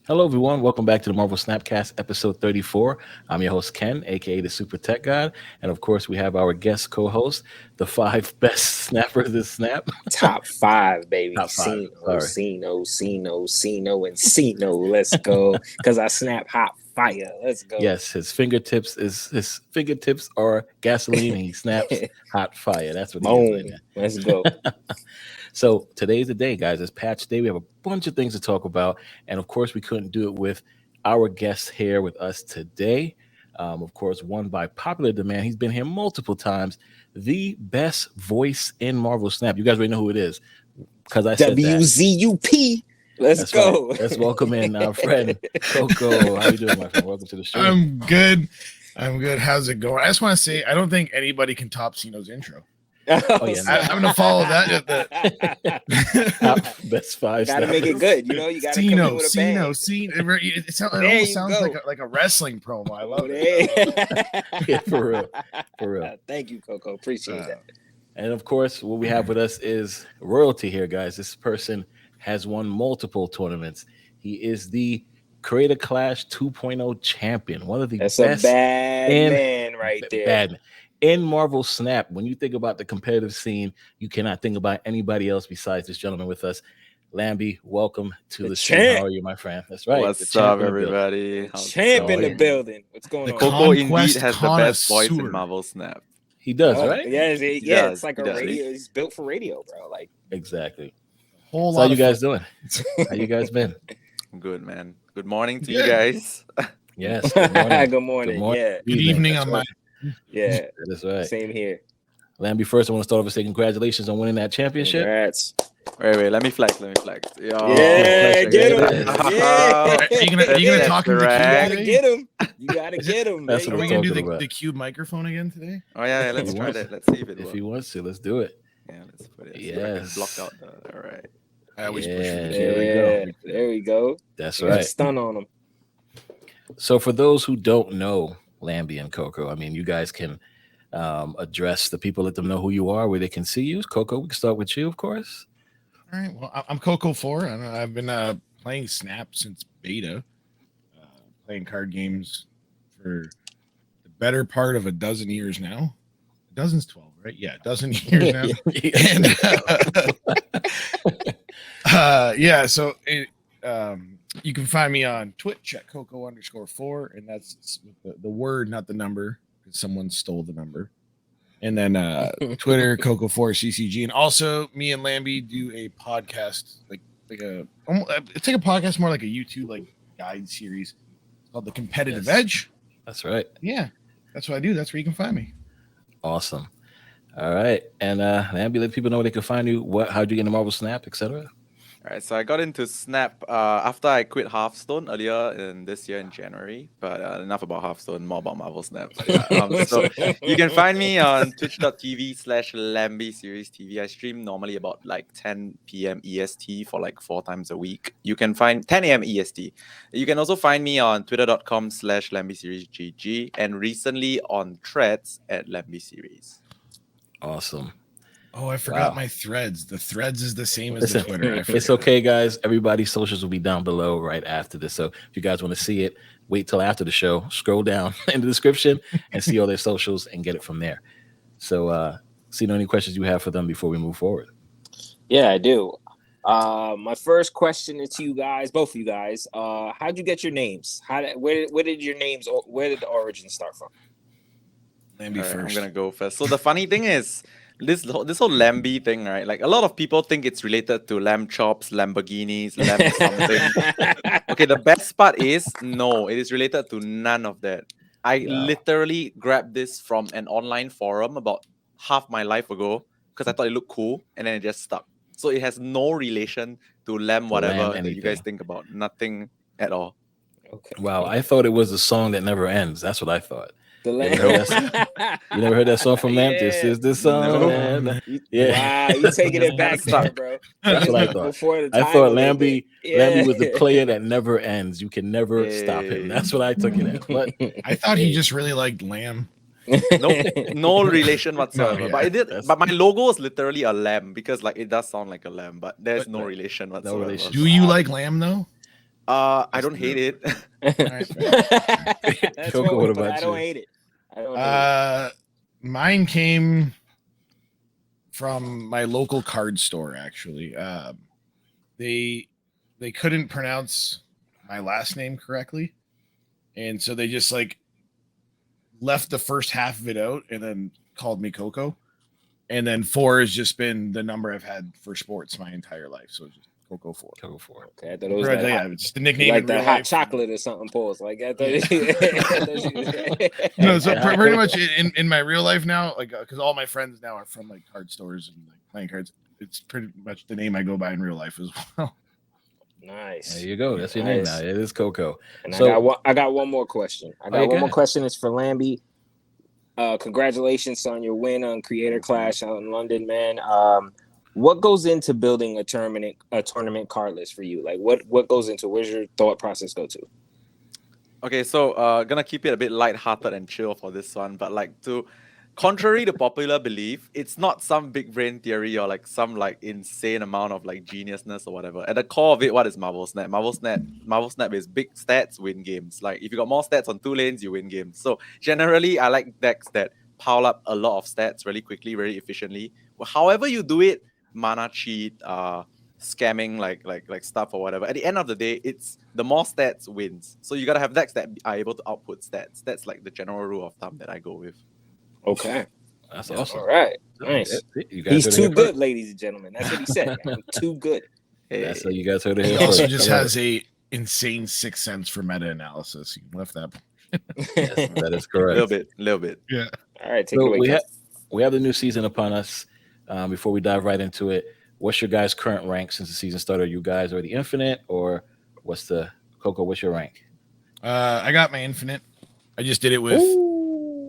Hello, everyone. Welcome back to the Marvel Snapcast, episode 34. I'm your host, Ken, aka the Super Tech God. And of course, we have our guest co host, the five best snappers this snap. Top five, baby. Top five. Sino, Sorry. Sino, and Sino. Let's go. Because I snap hot fire. Let's go. Yes, his fingertips are gasoline and he snaps hot fire. That's what he is right Boom. now. Let's go. So today's the day, guys. It's patch day. We have a bunch of things to talk about. And of course, we couldn't do it with our guest here with us today. Of course, one by popular demand. He's been here multiple times. The best voice in Marvel Snap. You guys already know who it is because I said that. WZUP. Let's go. Right. Let's welcome in our friend Coco. How you doing, my friend? Welcome to the show. I'm good. How's it going? I just want to say I don't think anybody can top Sino's intro. Oh, yeah, I'm gonna follow that. Best five. Gotta make it good. You know, you gotta come in with a bang. Sino. It almost sounds like a wrestling promo. I love it. Yeah, for real. Thank you, Coco. Appreciate that. And of course, what we have with us is royalty here, guys. This person has won multiple tournaments. He is the Creator Clash 2.0 champion. One of the That's best a bad man right there. Bad man. In Marvel Snap, when you think about the competitive scene, you cannot think about anybody else besides this gentleman with us. Lamby, welcome to the show. How are you, my friend? That's right. What's up, everybody? Champ in the building. What's going on? Coco indeed has the best voice in Marvel Snap. He does, right? Yeah, does. It's like a radio. He's built for radio, bro. Like exactly. So how you guys doing? How you guys been? Good, man. Good morning to you guys. Yes. Good morning. Yeah. Good evening on my. Yeah. That's right. Same here. Lamby, first I want to start off with saying congratulations on winning that championship. Congrats. Wait, let me flex. Yo, yeah, get him. Are you gonna talk into the Cube? You gotta get him. That's Are we gonna do the Cube microphone again today? Oh yeah, let's try that. Let's see if it works. If he wants to, let's do it. Yeah, let's put it. Yes. Block out the. All right. I always push for the Cube. There we go. That's right. Stun on him. So for those who don't know Lamby and Coco, I mean, you guys can address the people, let them know who you are, where they can see you. Coco, we can start with you, of course. All right. Well, I'm Coco 4. I've been playing Snap since beta, playing card games for the better part of a dozen years now. A dozen's 12, right? Yeah, a dozen years now. And so you can find me on Twitch at Coco_4, and that's the word, not the number, because someone stole the number. And then Twitter, Coco4CCG. And also, me and Lamby do a podcast, it's like a podcast, more like a YouTube guide series. It's called The Competitive Edge. That's right. Yeah, that's what I do. That's where you can find me. Awesome. All right. And Lamby, let people know where they can find you. How'd you get into Marvel Snap, etc.? All right, so I got into Snap after I quit Hearthstone earlier in this year in January. But enough about Hearthstone, more about Marvel Snap. So you can find me on twitch.tv/Lambyseries TV. I stream normally about 10 p.m. EST for 4 times a week. You can find 10 a.m. EST. You can also find me on twitter.com/LambySeriesGG and recently on Threads at Lambyseries. Awesome. Oh, I forgot my Threads. The Threads is the same as the Twitter. It's okay, guys. Everybody's socials will be down below right after this. So if you guys want to see it, wait till after the show. Scroll down in the description and see all their socials and get it from there. So, Sino, any questions you have for them before we move forward? Yeah, I do. My first question is to you guys, both of you guys. How'd you get your names? Where did your names? Where did the origin start from? Lamby first. I'm gonna go first. So the funny thing is, this whole Lamby thing, right? A lot of people think it's related to lamb chops, Lamborghinis, lamb something. Okay, the best part is no, it is related to none of that. I literally grabbed this from an online forum about half my life ago because I thought it looked cool, and then it just stuck. So it has no relation to lamb whatever that you guys think about. Nothing at all. Okay. Wow, I thought it was a song that never ends. That's what I thought. The you never heard that song from Lamb? This is the song. No. Yeah. Wow, you taking it back there, bro. That's what I thought. I thought Lamby was the player that never ends. You can never stop him. That's what I took it as. But I thought he just really liked lamb. No relation whatsoever. No, yeah. But it did. But my logo is literally a lamb because it does sound like a lamb, but there's no relation whatsoever. No relation. Do you like lamb though? I don't hate it. That's Coco, what about I don't you? hate it. I don't hate it. Mine came from my local card store. Actually, they couldn't pronounce my last name correctly, and so they just like left the first half of it out and then called me Coco. And then 4 has just been the number I've had for sports my entire life. So it's just Coco 4. Coco 4. Okay, I thought it was that Yeah, hot, it's just the nickname like in that real hot life. chocolate or something. Pause. Like I thought. No, so pretty much in my real life now, like because all my friends now are from like card stores and like playing cards. It's pretty much the name I go by in real life as well. Nice. There you go. That's your name now. It is Coco. And So I got one more question. I got one more question. It's for Lamby. Congratulations on your win on Creator Clash out in London, man. What goes into building a tournament card list for you? Like what goes into, where's your thought process go to? Okay, so gonna keep it a bit light-hearted and chill for this one, but like contrary to popular belief, it's not some big brain theory or like some like insane amount of like geniusness or whatever. At the core of it, what is Marvel Snap? Marvel Snap is big stats win games. Like if you got more stats on 2 lanes, you win games. So generally, I like decks that pile up a lot of stats really quickly, very efficiently. However you do it, mana cheat, scamming like stuff or whatever. At the end of the day, it's the more stats wins. So you gotta have decks that are able to output stats. That's like the general rule of thumb that I go with. Okay. that's awesome. All right. Nice. He's too good, ladies and gentlemen. That's what he said. I'm too good. That's how you guys heard it He here also first. just has a insane 6th sense for meta analysis. You can lift that. Yes, that is correct. Little bit. Yeah. All right, take it away. We have the new season upon us. Before we dive right into it, what's your guys' current rank since the season started? You guys are the Infinite, or what's the Coco? What's your rank? I got my Infinite. I just did it with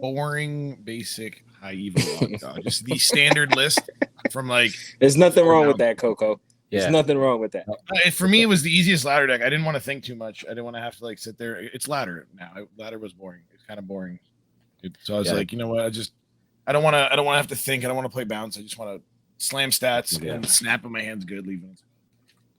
boring, basic, high evo. Just the standard list from like. There's nothing wrong with that, Coco. Yeah. There's nothing wrong with that. For me, it was the easiest ladder deck. I didn't want to think too much. I didn't want to have to like sit there. It's ladder now. Ladder was boring. It's kind of boring. So I was like, you know what? I don't want to have to think. I don't want to play bounce. I just want to slam stats and snap in my hands. Good, leaving it.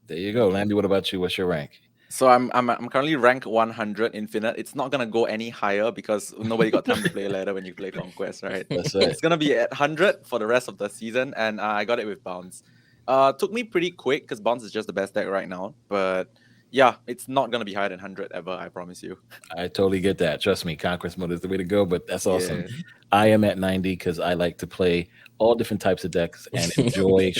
There you go, Lamby. What about you? What's your rank? So I'm currently rank 100 Infinite. It's not gonna go any higher because nobody got time to play ladder when you play Conquest, right? That's it. It's gonna be at 100 for the rest of the season, and I got it with Bounce. Took me pretty quick because Bounce is just the best deck right now. But yeah, it's not gonna be higher than 100 ever. I promise you. I totally get that. Trust me, Conquest mode is the way to go. But that's awesome. Yeah. I am at 90 because I like to play all different types of decks and enjoy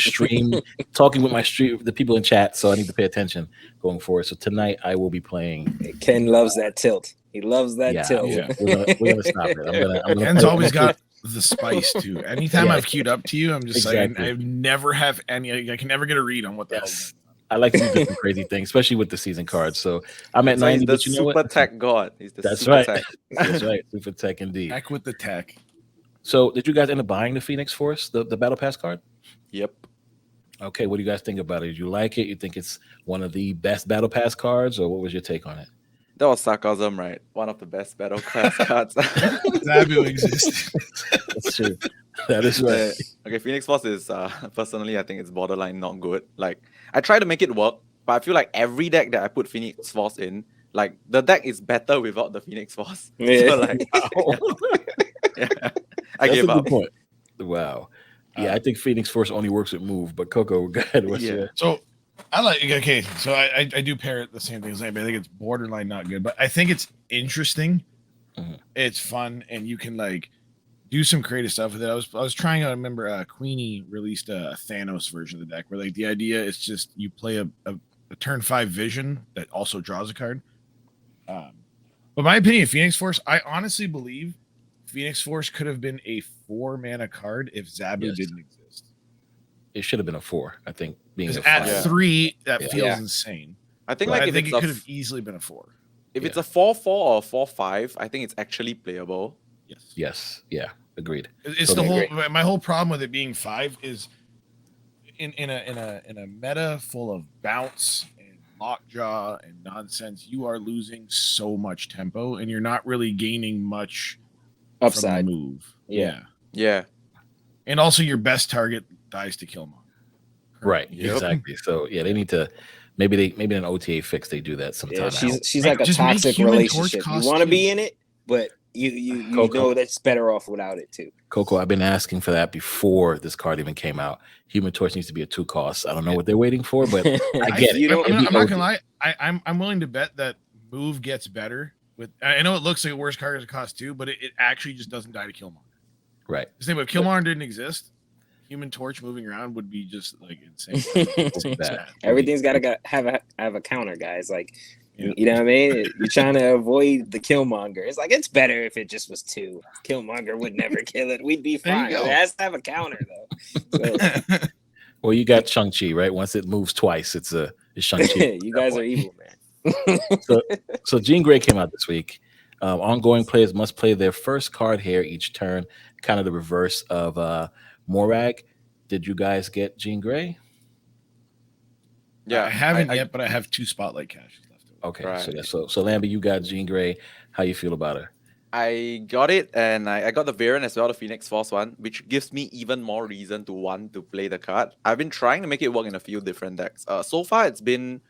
talking with the people in chat. So I need to pay attention going forward. So tonight I will be playing. Ken loves that tilt. He loves that tilt. Yeah. We're gonna stop it. I'm gonna Ken's always got the spice too. Anytime I've queued up to you, I'm just like I never have any. I can never get a read on what the hell. I like to do different crazy things, especially with the season cards. So I'm at 90. He's the SuperTechGod. He's the That's super right. tech. That's right. Super tech indeed. Back with the tech. So did you guys end up buying the Phoenix Force, the Battle Pass card? Yep. Okay, what do you guys think about it? Did you like it? You think it's one of the best Battle Pass cards, or what was your take on it? That was sarcasm, right? One of the best battle class cards. Zabu exists. That's true. That is right. Okay, Phoenix Force is personally I think it's borderline not good. Like I try to make it work, but I feel like every deck that I put Phoenix Force in, like the deck is better without the Phoenix Force. Yeah. So like I gave up. Good point. Wow. Yeah, I think Phoenix Force only works with move, but Coco, go ahead. So I like so I do pair it the same thing as anybody. I think it's borderline not good, but I think it's interesting. Mm-hmm. It's fun, and you can like do some creative stuff with it. I was trying to remember Queenie released a Thanos version of the deck where like the idea is just you play a turn 5 vision that also draws a card. But my opinion, Phoenix Force, I honestly believe Phoenix Force could have been a 4-mana card if Zabu didn't exist. It should have been a 4, I think. Being at 3, that feels insane. I think but like I think it could have easily been a 4. If it's a 4-4 or a 4-5, I think it's actually playable. Yes. Yeah. Agreed. It's my whole problem with it being 5 is in a meta full of bounce and lockjaw and nonsense, you are losing so much tempo and you're not really gaining much upside from the move. Yeah. And also your best target dies to kill monk. Right. Exactly. So yeah, they need to maybe an OTA fix they do that sometime. Yeah, I hope. she's like a Just make toxic Human Torch relationship. You cost want to two. be in it, but you Coco. know that's better off without it too. Coco, I've been asking for that before this card even came out. Human Torch needs to be a 2 cost. I don't know what they're waiting for, but I get it. You know, I'm not gonna lie. I'm willing to bet that move gets better with. I know it looks like a worse card as it costs 2, but it actually just doesn't die to Killmonger. Right. The same, if Killmonger didn't exist, Human Torch moving around would be just like insane. Sad. everything's gotta have a counter, guys. Like, Yeah. you know what I mean? You're trying to avoid the Killmonger. It's like it's better if it just was 2. Killmonger would never kill it. We'd be There you fine. go. It has to have a counter though. So, Well, you got Shang-Chi, right? Once it moves twice, it's Shang-Chi. you guys are evil, man. So Jean Grey came out this week. Ongoing players must play their first card here each turn, kind of the reverse of Morag. Did you guys get Jean Grey? Yeah, I haven't yet, but I have 2 spotlight caches left. Okay, Right. so Lambie, you got Jean Grey. How you feel about her? I got it, and I got the variant as well, the Phoenix Force one, which gives me even more reason to want to play the card. I've been trying to make it work in a few different decks. So far, it's been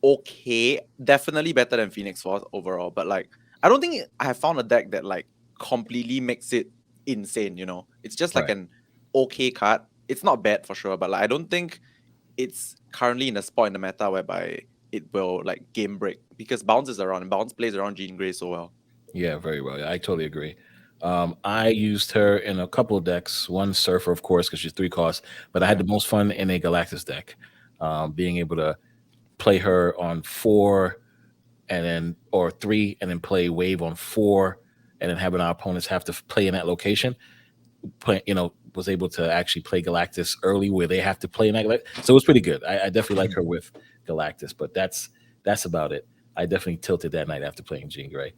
okay, definitely better than Phoenix Force overall. But like, I don't think I have found a deck that like completely makes it insane. You know, it's just like Right. an okay card. It's not bad for sure, but like, I don't think it's currently in a spot in the meta whereby it will like game break because Bounce is around and Bounce plays around Jean Grey so well. Yeah, very well. I totally agree. I used her in a couple of decks. One Surfer, of course, because she's 3 costs. But I had the most fun in a Galactus deck, being able to play her on 4, or 3, and then play Wave on 4, and then having our opponents have to play in that location. Was able to actually play Galactus early where they have to play in that. So it was pretty good. I definitely like her with Galactus, but that's about it. I definitely tilted that night after playing Jean Grey.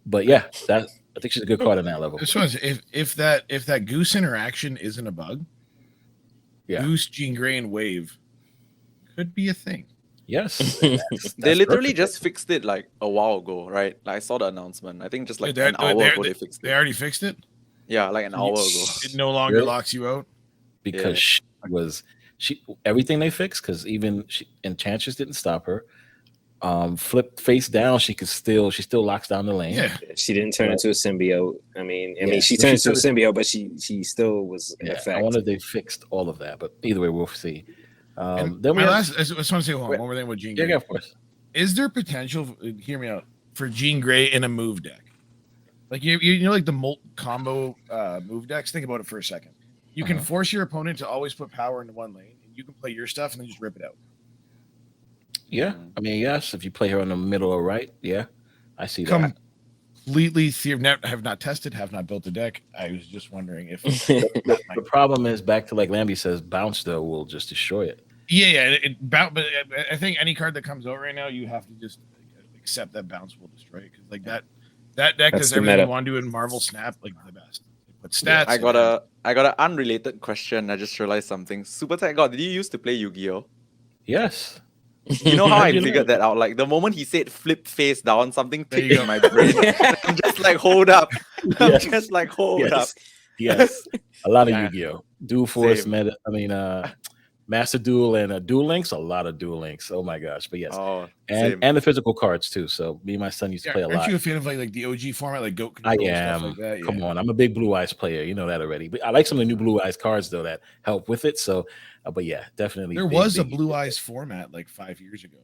But yeah, I think she's a good card on that level. This was if that Goose interaction isn't a bug, Yeah. Goose, Jean Grey, and Wave could be a thing. Yes. They That's literally perfect. just fixed it like a while ago, right? Like I saw the announcement. I think just like They're- an hour they're- ago they fixed They it. already fixed it. Yeah, like an hour ago. It no longer Really? locks you out. because she everything they fixed, because even Enchantress didn't stop her. Flip face down, she still locks down the lane. Yeah, She didn't turn into a symbiote. I mean, Yeah. she So turned she into a turned- symbiote, but she still was in Yeah, effect. I wonder if they fixed all of that, but either way, we'll see. And Then we my have, last. I just want to say one more thing with Jean Grey. yeah, of course. Is there potential? Hear me out. For Jean Grey in a move deck, like you know, like the Molt combo move decks. Think about it for a second. You can force your opponent to always put power into one lane, and you can play your stuff and then just rip it out. Yeah, I mean, yes, if you play her in the middle or right, yeah, I see that. Completely have not tested, have not built a deck. I was just wondering if The problem is, back to like Lambie says, bounce though will just destroy it. yeah, but I think any card that comes out right now, you have to just accept that bounce will destroy it because like that deck That's does the everything meta. you want to do in Marvel Snap like the best. It puts Yeah, stats. I got an unrelated question. I just realized something. SuperTechGod, did you used to play Yu-Gi-Oh? Yes. You know how How'd I you know? figured that out? Like the moment he said flip face down, something There you ticked go. in my brain. I'm just like, hold up. I'm Yes. just like, hold up. Yes. Yes. A lot of Yeah. Yu-Gi-Oh. Dual Force, Same. Master Duel and Duel Links. A lot of Duel Links. Oh my gosh. But yes. Oh, and same. and the physical cards too. So me and my son used to play a Aren't lot. you a fan of like the OG format, like Goat I Control am. stuff like that? Yeah. Come on, I'm a big Blue Eyes player. You know that already. But I like some of the new Blue Eyes cards though that help with it. So, but yeah, definitely. There big, was a big- Blue Eyes format like 5 years ago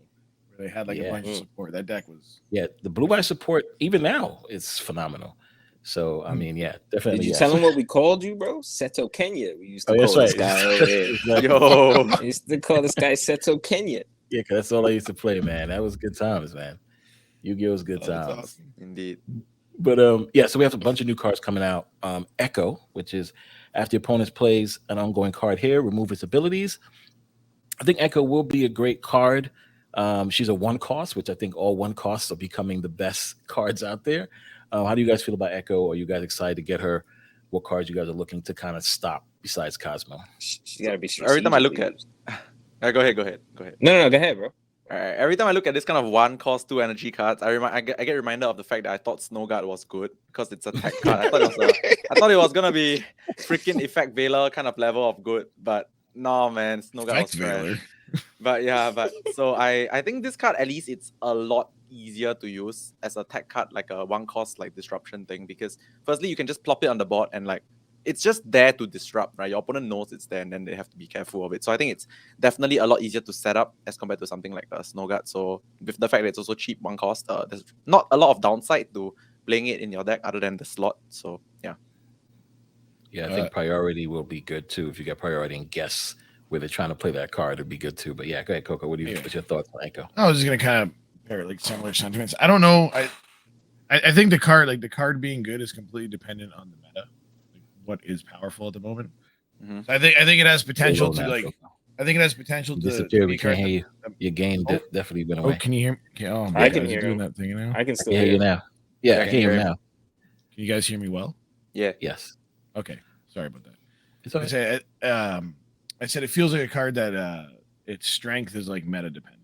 where they had like Yeah. a bunch of support. That deck was Yeah, the Blue Eyes support even now is phenomenal. So I mean, yeah, definitely. Did you yes. tell him what we called you, bro? Seto Kenya. We used to Oh, call that's this right. guy over here. Exactly. Yo. We used to call this guy Seto Kenya. Yeah, because that's all I used to play, man. That was good times, man. Yu-Gi-Oh was good Oh, that's times. awesome. Indeed. But yeah, so we have a bunch of new cards coming out. Echo, which is after your opponent plays an ongoing card here, remove its abilities. I think Echo will be a great card. She's a 1 cost, which I think all 1 costs are becoming the best cards out there. How do you guys feel about Echo? Are you guys excited to get her? What cards you guys are looking to kind of stop besides Cosmo? She got to be Every time I look strategically at, used. go ahead. No, go ahead, bro. Alright, every time I look at this kind of 1 cost 2 energy cards, I get reminded of the fact that I thought Snow Guard was good because it's a tech card. I thought it was gonna be freaking Effect Veiler kind of level of good, but no man, Snow Guard was Effect Veiler. trash. But so I think this card, at least it's a lot easier to use as a tech card, like a one cost like disruption thing, because firstly you can just plop it on the board and like it's just there to disrupt, right? Your opponent knows it's there and then they have to be careful of it. So I think it's definitely a lot easier to set up as compared to something like a Snow Guard. So with the fact that it's also cheap one cost, there's not a lot of downside to playing it in your deck other than the slot. So yeah. Yeah, I think priority will be good too. If you get priority and guess where they're trying to play that card, it'd be good too. But yeah, go ahead, Coco. What's your thoughts on Echo? I was just gonna kind of pair like similar sentiments. I don't know. I think the card being good is completely dependent on the meta, like what is powerful at the moment. Mm-hmm. So I think it has potential to like. I think it has potential to. Disappear. We can't hear you. Your gain definitely been away. Oh, can you hear me? Oh, man, I can hear doing you. that thing now. I can still hear you now. Yeah, I can hear you now. Can you guys hear me well? Yeah. Yes. Okay. Sorry about that. It's okay. I said it feels like a card that its strength is like meta dependent,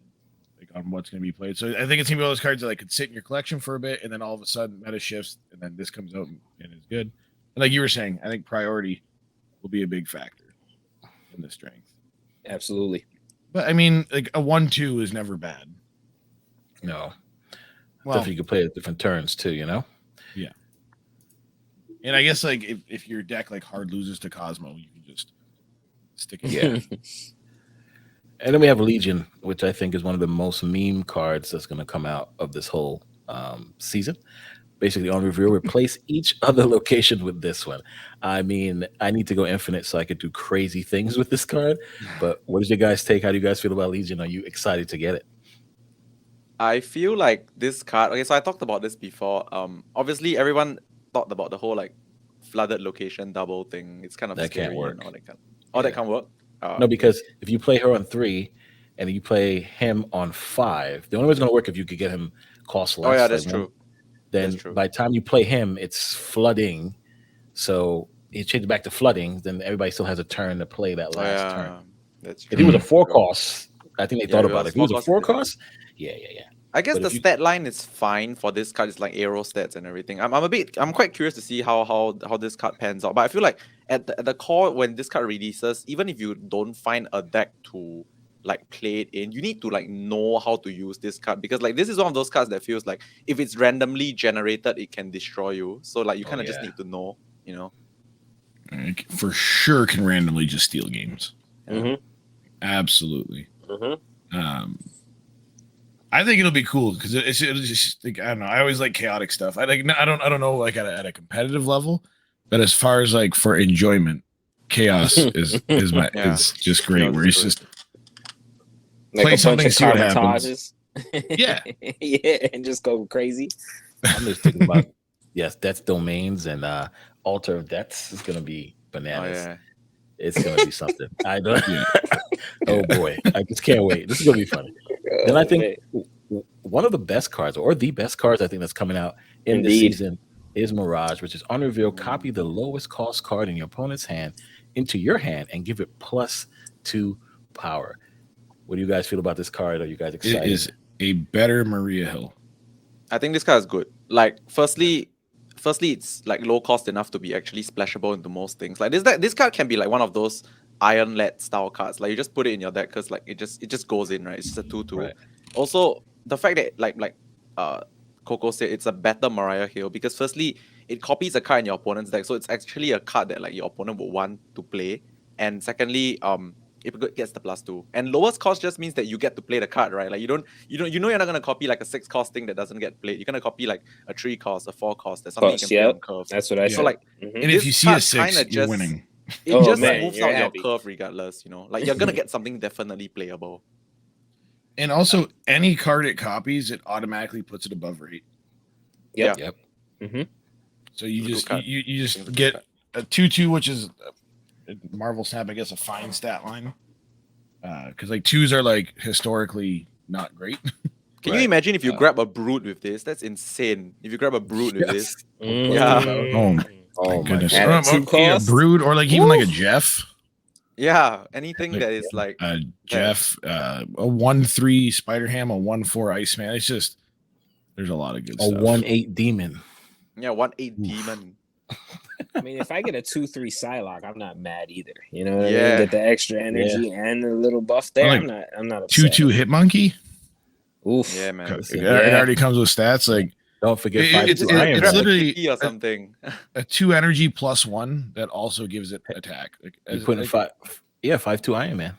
like on what's going to be played. So I think it's gonna be one of those cards that like could sit in your collection for a bit, and then all of a sudden meta shifts, and then this comes out and is good. And like you were saying, I think priority will be a big factor in the strength. Absolutely. But I mean, like a 1/2 is never bad. No. Well, Definitely you could play it at different turns too, you know? Yeah. And I guess like if your deck like hard loses to Cosmo, you can just stick it. Yeah. And then we have Legion, which I think is one of the most meme cards that's going to come out of this whole season. Basically, on review, replace each other location with this one. I mean, I need to go infinite so I could do crazy things with this card. But what is your guys' take? How do you guys feel about Legion? Are you excited to get it? I feel like this card. Okay, so I talked about this before. Obviously, everyone thought about the whole like flooded location double thing. It's kind of That scary can't work. That can't work. No, because if you play her on 3 and you play him on 5, the only way it's going to work if you could get him cost less. Oh yeah, that's true. Then by the time you play him, it's flooding. So you change it back to flooding, then everybody still has a turn to play that last turn. That's true. If he was a 4 cost, I think they thought about it. If he was a 4 cost, yeah. I guess the stat line is fine for this card. It's like aero stats and everything. I'm quite curious to see how this card pans out. But I feel like at the core, when this card releases, even if you don't find a deck to like play it in, you need to like know how to use this card, because like this is one of those cards that feels like if it's randomly generated, it can destroy you. So like you kind of just need to know, you know. For sure can randomly just steal games. Mm-hmm. Absolutely. Mm-hmm. I think it'll be cool because it's just like, I don't know. I always like chaotic stuff. I don't know like at a competitive level, but as far as like for enjoyment, chaos is just great. Where it's just like play something, see what happens. Yeah, yeah, and just go crazy. I'm just thinking about Death Domains and Altar of Deaths is gonna be bananas. Oh, yeah. It's gonna be something. I don't. Oh boy, I just can't wait. This is gonna be funny. Then I think one of the best cards, or the best cards, I think that's coming out in this season is Mirage, which is on reveal. Copy the lowest cost card in your opponent's hand into your hand and give it +2 power. What do you guys feel about this card? Are you guys excited? It is a better Maria Hill. I think this card is good. Like, firstly, it's like low cost enough to be actually splashable into most things. Like this card can be like one of those Iron Led style cards. Like you just put it in your deck because like it just goes in, right? It's just a 2/2. Right. Also, the fact that like Coco said, it's a better Mariah Hill because firstly, it copies a card in your opponent's deck, so it's actually a card that like your opponent would want to play. And secondly, it gets the +2. And lowest cost just means that you get to play the card, right? Like you know you're not gonna copy like a 6 cost thing that doesn't get played. You're gonna copy like a 3 cost, a 4 cost. That's something you can play on curve. That's what I said. So like, and if you see a 6, you're winning. It just moves out your curve regardless, you know. Like you're gonna get something definitely playable. And also, any card it copies, it automatically puts it above rate. Yep. Mm-hmm. So you just get a 2/2, which is Marvel Snap, I guess, a fine stat line. Because like 2s are like historically not great. Can you imagine if you grab a Brood with this? That's insane. If you grab a Brood with this, Oh my goodness! A Brood or like even like a Jeff. Yeah, anything that is like Jeff, a 1/3 Spider Ham, a 1/4 Iceman. It's just there's a lot of good stuff. A 1/8 Demon. Yeah, 1/8 Demon. I mean, if I get a 2/3 Psylocke, I'm not mad either. You know what I Yeah. mean? Get the extra energy and a little buff there. Like, I'm not upset. 2/2 Hitmonkey. Oof. Yeah, man. It already comes with stats. Like, Don't forget it's 5-2 Iron Man. literally or something. a 2 energy +1 that also gives it attack. Like, You put in 5-2 Iron Man.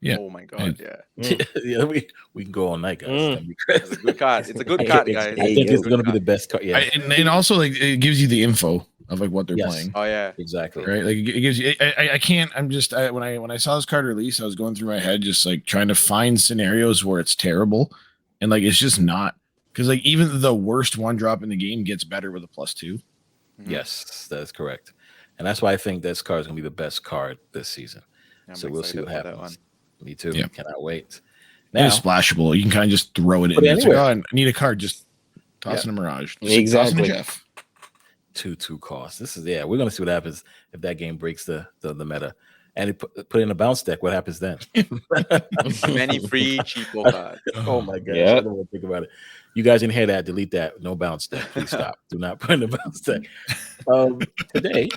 Yeah. Oh my god, yeah. Yeah, we can go all night, guys. It's gonna be crazy. It's a good card. It's a good card, guys. I think it's gonna be the best card. Yeah, and also like it gives you the info of like what they're playing. Oh yeah, exactly. Right, like it gives you. I can't. I'm just when I saw this card release, I was going through my head just like trying to find scenarios where it's terrible, and like it's just not, because like even the worst 1-drop in the game gets better with a +2. Yes, that is correct, and that's why I think this card is gonna be the best card this season. I'm So we'll see what excited for that happens. one. Me too. Yeah. Cannot wait. And Now, it's splashable. You can kind of just throw it in. Put it It's like, anywhere. oh, I need a card. Just toss in a Mirage. Just Exactly. Toss in a Jeff. 2/2 cost. This is we're gonna see what happens if that game breaks the meta. And it put in a bounce deck. What happens then? Many free cheapo cards. Oh my gosh. Yeah. I don't want to think about it. You guys didn't hear that. Delete that. No bounce deck. Please stop. Do not put in a bounce deck. Today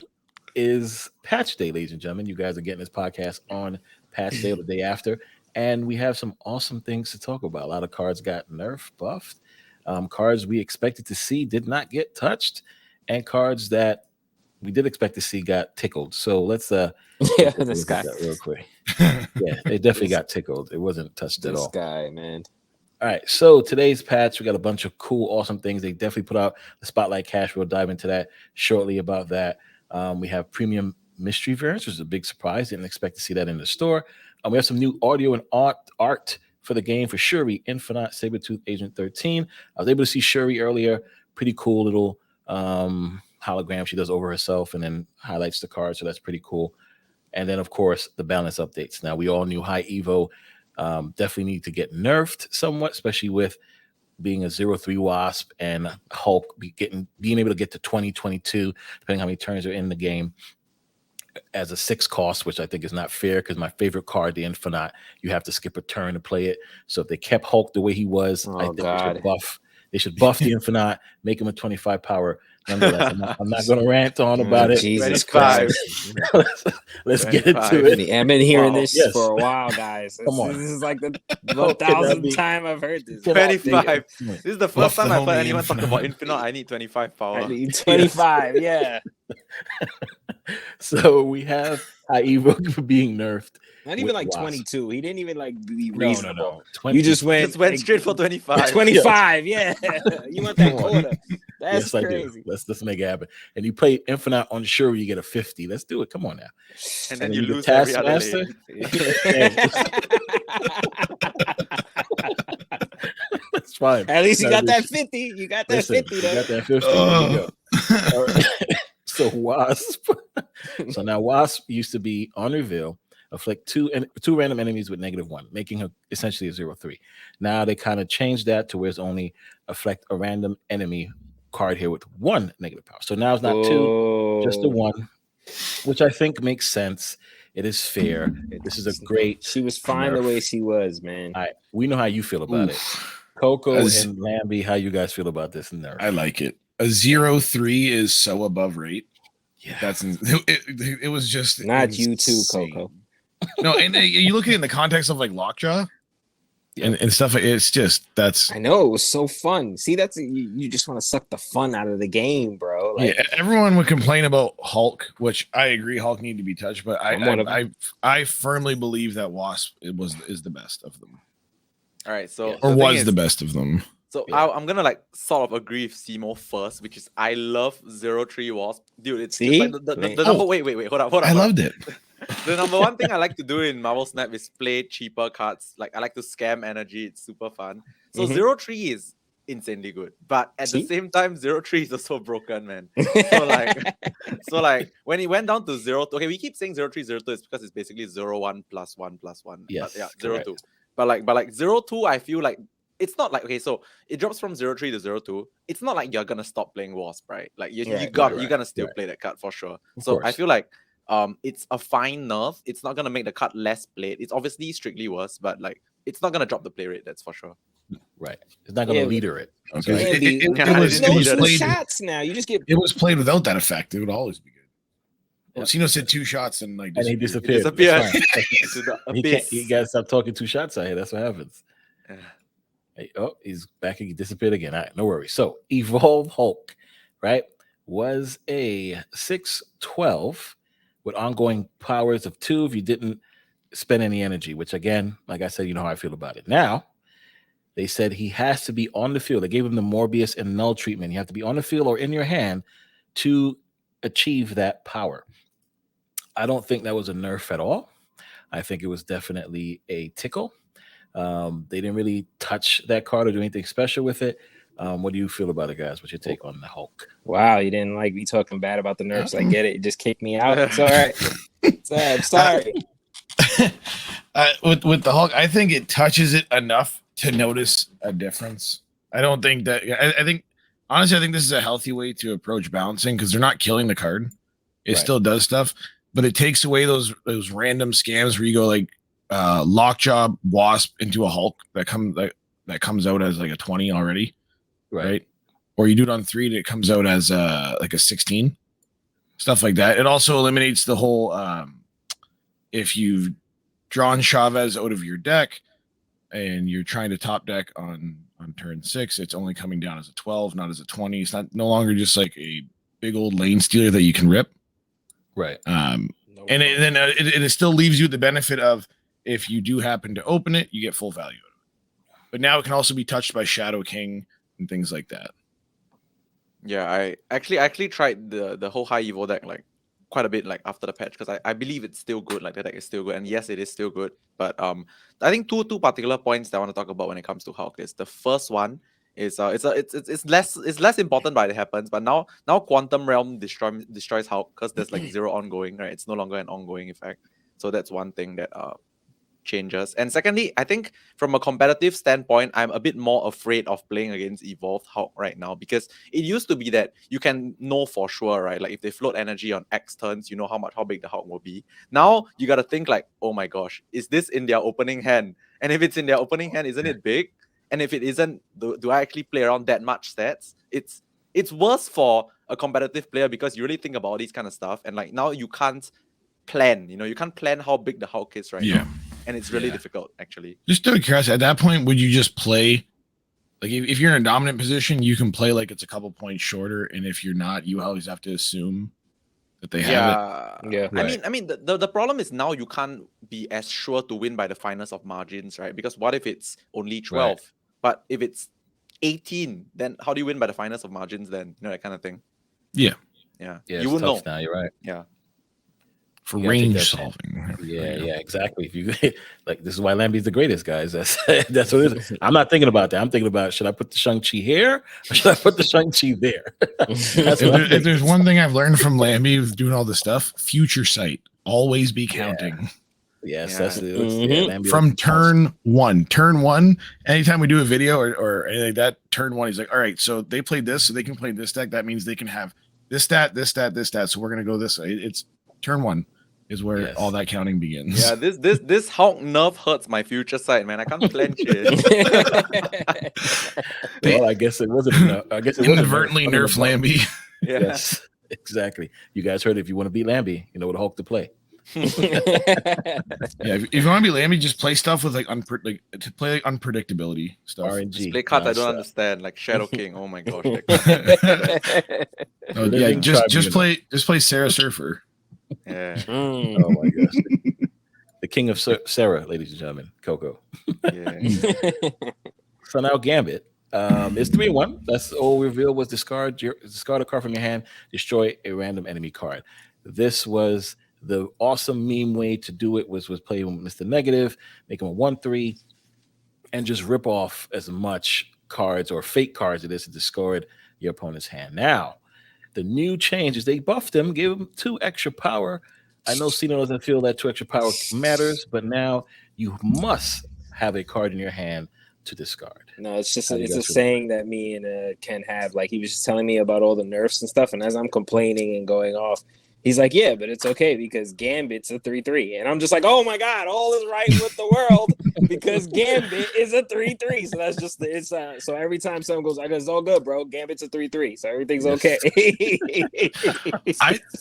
is patch day, ladies and gentlemen. You guys are getting this podcast on patch day or the day after. And we have some awesome things to talk about. A lot of cards got nerfed, buffed. Cards we expected to see did not get touched. And cards that we did expect to see got tickled. So let's This guy. real quick. Yeah, it definitely got tickled. It wasn't touched at This all. guy, man. All right, so today's patch, we got a bunch of cool, awesome things. They definitely put out the Spotlight Cash. We'll dive into that shortly about that. We have premium mystery variants, which is a big surprise. Didn't expect to see that in the store. We have some new audio and art for the game for Shuri, Infinite, Sabretooth, Agent 13. I was able to see Shuri earlier. Pretty cool little hologram she does over herself and then highlights the card, so that's pretty cool. And then, of course, the balance updates. Now, we all knew High Evo definitely need to get nerfed somewhat, especially with being a 0-3 Wasp and Hulk being able to get to 20-22, depending how many turns are in the game, as a 6 cost, which I think is not fair because my favorite card, the Infinite, you have to skip a turn to play it. So if they kept Hulk the way he was, I think they should buff the Infinite, make him a 25 power. Nonetheless, I'm not going to rant on about it. Jesus 25. Christ. Let's get into it. I've been hearing this Yes. for a while, guys. Come on. This is like the How can that 1,000th be? time I've heard this. 25. This is the first Buff time the I've heard homie anyone talk Infinite. about Infinite. I need 25 power. I need 25, yeah. So we have High Evo being nerfed. Not even with like Wasp. 22. He didn't even like be No, reasonable. 20. You just went, Just went straight for 25. 25, yeah. You want that Come on. quarter. That's Yes, I crazy. do. Let's make it happen. And you play Infinite on Shuri, you get a 50. Let's do it. Come on now. And then And you you lose get every other Taskmaster. lane. That's fine. At least you got Gotta that be- 50. You got that Listen, 50 you though. got that 50. There you go. All right. So Wasp. So now Wasp used to be on reveal, afflict two random enemies with -1, making her essentially a 0-3. Now they kind of changed that to where it's only afflict a random enemy card here with 1 negative power. So now it's not 2, just the 1, which I think makes sense. It is fair. This is a great. She was fine the way she was, man. All right, we know how you feel about it. Coco and Lamby, how you guys feel about this nerf? I like it. A 0-3 is so above rate. Yeah, It was just Not you too, insane. Coco. No, and you look at it in the context of like Lockjaw and stuff. It's just that's I know it was so fun. See, that's you just want to suck the fun out of the game, bro. Like, yeah. Everyone would complain about Hulk, which I agree Hulk need to be touched, but I firmly believe that Wasp is the best of them, All right, so or the thing was is- the best of them. So Yeah. I'm gonna like sort of agree with Simo first, which is I love 0-3 Wasp. Dude, it's See? just like the number. Wait, hold up. I loved it. The number one thing I like to do in Marvel Snap is play cheaper cards. Like I like to scam energy. It's super fun. So Mhm. 0-3 is insanely good, but at the See? same time, 0-3 is also broken, man. So like when it went down to 0-2, okay, we keep saying 0-3, 0-2 is because it's basically 0-1 plus 1 plus 1. Yes, yeah, correct. 0-2. But like 0-2, I feel like it's not like, okay, so it drops from 0-3 to 0-2. It's not like you're gonna stop playing Wasp, right? Like you're Right, gonna still right. play that card for sure. Of So I course. feel like it's a fine nerf. It's not gonna make the card less played. It's obviously strictly worse, but like it's not gonna drop the play rate, that's for sure. Right. It's not going to leader it. Okay. It was played shots now. You just get. It was played without that effect. It would always be good. Well, Sino said 2 shots and like he disappeared. He got to stop talking 2 shots out here. That's what happens. Hey, he's back. He disappeared again. All right, no worries. So Evolve Hulk, right, was a 6/12 with ongoing powers of 2 if you didn't spend any energy, which again, like I said, you know how I feel about it. Now, they said he has to be on the field. They gave him the Morbius and Null treatment. You have to be on the field or in your hand to achieve that power. I don't think that was a nerf at all. I think it was definitely a tickle. They didn't really touch that card or do anything special with it. What do you feel about it, guys? What's your take on the Hulk? Wow, you didn't like me talking bad about the nerfs. I get it. You just kicked me out. It's all right. I'm sorry. With the Hulk, I think it touches it enough to notice a difference. I don't think that. I think honestly, I think this is a healthy way to approach balancing because they're not killing the card. It still does stuff, but it takes away those random scams where you go like Lockjaw Wasp into a Hulk that comes out as like a 20 already, right? Or you do it on 3 and it comes out as like a 16, stuff like that. It also eliminates the whole if you've drawn Chavez out of your deck and you're trying to top deck on turn 6, it's only coming down as a 12, not as a 20. It's no longer just like a big old lane stealer that you can rip. Right. And then it still leaves you the benefit of if you do happen to open it, you get full value. But now it can also be touched by Shadow King and things like that. Yeah, I actually tried the whole high evo deck like quite a bit like after the patch because I believe it's still good. Like the deck is still good, and yes, it is still good. But I think two particular points that I want to talk about when it comes to Hulk is the first one is it's less important but it happens. But now Quantum Realm destroys Hulk because there's like 0 ongoing, right? It's no longer an ongoing effect. So that's one thing that changes. And secondly, I think from a competitive standpoint, I'm a bit more afraid of playing against Evolved Hulk right now because it used to be that you can know for sure, right? Like if they float energy on X turns, you know how big the Hulk will be. Now you got to think like, oh my gosh, is this in their opening hand? And if it's in their opening hand, isn't it big? And if it isn't, do I actually play around that much stats? It's worse for a competitive player because you really think about all these kind of stuff. And like now you can't plan, you can't plan how big the Hulk is right now. And it's really difficult, actually. Just out of curiosity, at that point, would you just play, like if you're in a dominant position, you can play like it's a couple points shorter, and if you're not, you always have to assume that they have it. Yeah. Right. I mean, the problem is now you can't be as sure to win by the finest of margins, right? Because what if it's only 12? Right. But if it's 18, then how do you win by the finest of margins then? That kind of thing. Yeah. You wouldn't know. Now, you're right. Yeah. For range solving. Yeah, exactly. If you like, this is why Lamby's the greatest, guys. That's what it is. I'm not thinking about that. I'm thinking about, should I put the Shang-Chi here or should I put the Shang-Chi there? If there's one thing I've learned from Lamby with doing all this stuff, future sight. Always be counting. Yes, that's it. From turn one, anytime we do a video or anything like that, turn 1, he's like, all right, so they played this, so they can play this deck. That means they can have this stat, this stat, this stat. So we're going to go this way. It's turn 1. Is where all that counting begins. Yeah, this Hulk nerf hurts my future sight, man. I can't clench it. Well, I guess it wasn't enough. I guess it inadvertently nerf Lamby. Yeah. Yes, exactly. You guys heard it. If you want to beat Lamby, you know what Hulk to play. If you want to be Lamby, just play stuff with like unpredictability stuff. RNG. Just play cards I don't understand, like Shadow King. Oh my gosh. Just play Sarah Surfer. Yeah. Oh my gosh. The king of Sarah, ladies and gentlemen, Coco. Yeah. So now Gambit. It's 3-1. That's all revealed was discard a card from your hand, destroy a random enemy card. This was the awesome meme way to do it was play with Mr. Negative, make him a 1/3, and just rip off as much cards or fake cards it is to discard your opponent's hand. Now, the new change is they buffed him, gave him 2 extra power. I know Sino doesn't feel that 2 extra power matters, but now you must have a card in your hand to discard. No, it's a saying that me and Ken have. Like he was just telling me about all the nerfs and stuff, and as I'm complaining and going off, He's like, yeah, but it's okay because Gambit's a 3/3. And I'm just like, oh my God, all is right with the world because Gambit is a 3/3. So that's just so every time someone goes, I go, it's all good, bro. Gambit's a 3/3. So everything's okay.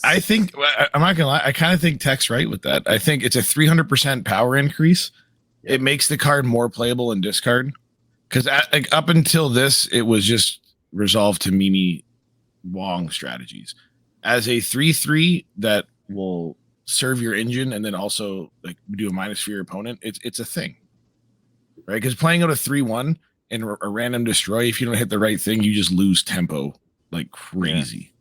I think I'm not gonna lie, I kind of think Tech's right with that. I think it's a 300% power increase. Yep. It makes the card more playable in discard. Because like, up until this, it was just resolved to Mimi Wong strategies. As a 3/3 that will serve your engine and then also like do a minus for your opponent, it's a thing, right? Because playing out a 3/1 and a random destroy, if you don't hit the right thing, you just lose tempo like crazy,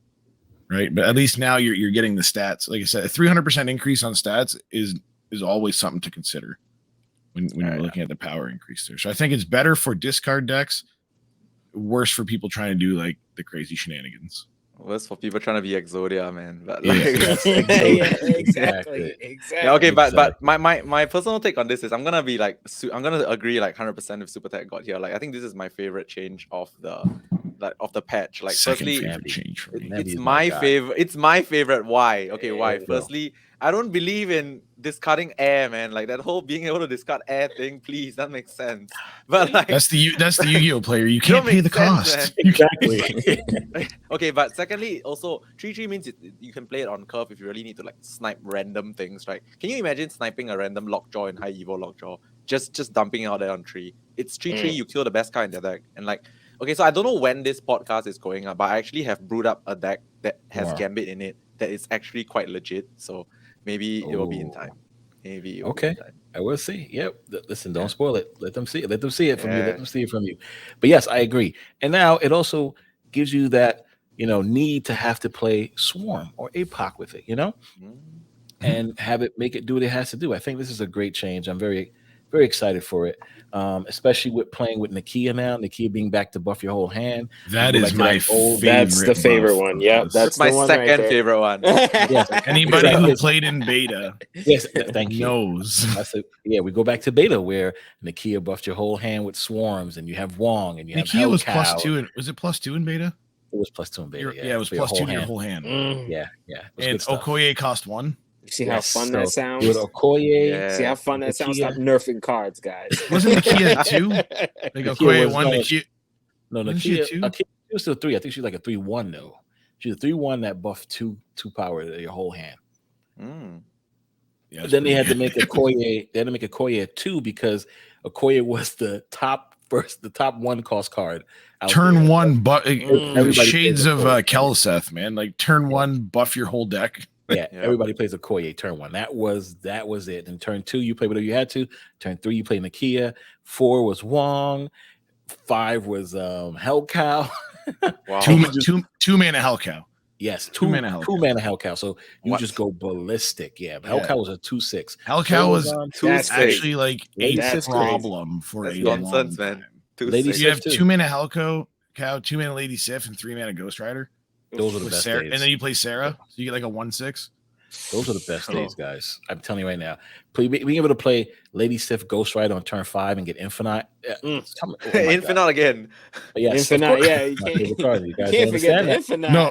right? But at least now you're getting the stats. Like I said, a 300% increase on stats is always something to consider when you're looking at the power increase there. So I think it's better for discard decks, worse for people trying to do like the crazy shenanigans. Worse for people trying to be Exodia, man. But Yeah. Exactly. Yeah, okay, but my personal take on this is I'm gonna be like I'm gonna agree like 100% with SuperTechGod here. Like I think this is my favorite change of the patch. Like firstly, change for me. It's my favorite. It's my favorite. Why? Okay, why? Firstly, I don't believe in discarding air, man. Like that whole being able to discard air thing. Please, that makes sense. But like that's the Yu-Gi-Oh player. You can't pay the cost. Exactly. Okay, but secondly, also 3/3 means you can play it on curve if you really need to like snipe random things, right? Can you imagine sniping a random Lockjaw in high evo Lockjaw? Just dumping it out there on 3. It's 3/3. You kill the best card in the deck, and like. Okay, so I don't know when this podcast is going up, but I actually have brewed up a deck that has Gambit in it that is actually quite legit. So maybe it will be in time. Maybe. Okay, I will see. Yep. Listen, don't spoil it. Let them see it. Let them see it from you. Let them see it from you. But yes, I agree. And now it also gives you that need to have to play Swarm or APOC with it, and have it make it do what it has to do. I think this is a great change. I'm very, very excited for it. Especially with playing with Nakia now. Nakia being back to buff your whole hand. That is my favorite. That's the favorite one. Yep, that's my the second favorite one. Yes. Anybody who played in beta, yes, thank you. Knows. We go back to beta where Nakia buffed your whole hand with swarms, and you have Wong, and you have Nakia was +2. Was it +2 in beta? It was +2 in beta. Yeah, it was +2 to your whole hand. Yeah. And Okoye cost 1. You see how fun that sounds? With Okoye, see how fun that sounds? Stop nerfing cards, guys. Wasn't Nakia 2? Like Okoye 1, Nakia. No, Nakia was still 3. I think she's like a 3/1 though. She's a 3/1 that buffed 2 power to your whole hand. Yeah, then they had to make Okoye. They had to make Okoye a 2 because Okoye was the top 1 cost card. Turn 1, but shades of Kelseth, man. Like turn 1, buff your whole deck. Yeah, everybody plays Okoye turn 1. That was it. And turn 2, you play whatever you had to. Turn 3, you play Nakia. 4 was Wong. 5 was Hell Cow. Wow. two mana Hell Cow. Yes, two mana Hell Cow. So you just go ballistic. Yeah, Hell Cow was a 2/6. Hell Cow was actually like a problem for a long time. You have 2 mana Hell Cow, 2 mana Lady Sif, and 3 mana Ghost Rider. Those are the best days. And then you play Sarah, so you get like a 1/6. Those are the best days, guys. I'm telling you right now. Being able to play Lady Sif Ghost Rider on turn 5 and get Infinite. Infinite again. Yes, Infinite, yeah. You can't forget the Infinite. No,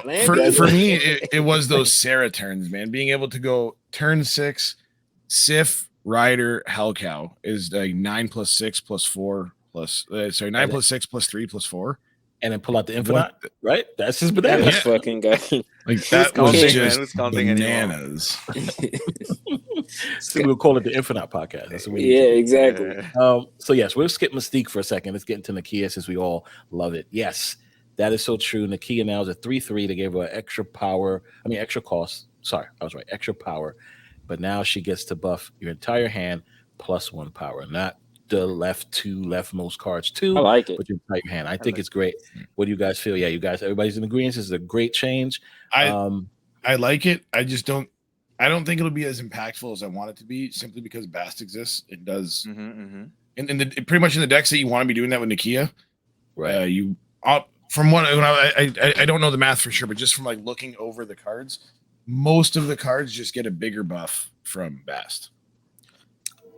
for me, it was those Sarah turns, man. Being able to go turn 6, Sif, Rider, Hell Cow is like 9 + 6 + 4 plus 9 + 6 + 3 + 4. And then pull out the Infinite, right? That's just bananas. That's fucking guy. Like that was just bananas. So we'll call it the Infinite podcast. That's what we exactly. So yes, we'll skip Mystique for a second. Let's get into Nakia since we all love it. Yes, that is so true. Nakia now is a 3/3. They gave her extra power. Extra cost. Sorry, I was right. Extra power. But now she gets to buff your entire hand +1 power, not the leftmost cards too. I like it. With your entire hand. I think it's great. What do you guys feel? Yeah, you guys, everybody's in agreement. This is a great change. I like it. I don't think it'll be as impactful as I want it to be, simply because Bast exists. It does. And pretty much in the decks that you want to be doing that with Nakia, right? From what I don't know the math for sure, but just from like looking over the cards, most of the cards just get a bigger buff from Bast.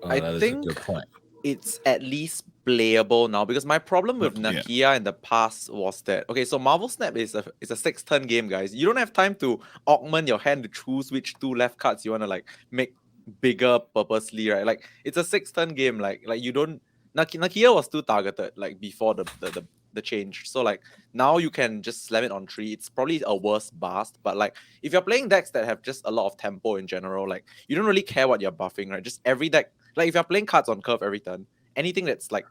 That is a good point. it's at least playable now, because my problem with Yeah. Nakia in the past was that, okay, so Marvel Snap is a 6-turn game, guys. You don't have time to augment your hand to choose which 2 left cards you want to like make bigger purposely, right? Like it's a 6-turn game. Like you don't Nakia was too targeted like before the change. So like now you can just slam it on 3. It's probably a worse bust, but like if you're playing decks that have just a lot of tempo in general, like you don't really care what you're buffing, right? Just every deck, like if you're playing cards on curve every turn, anything that's like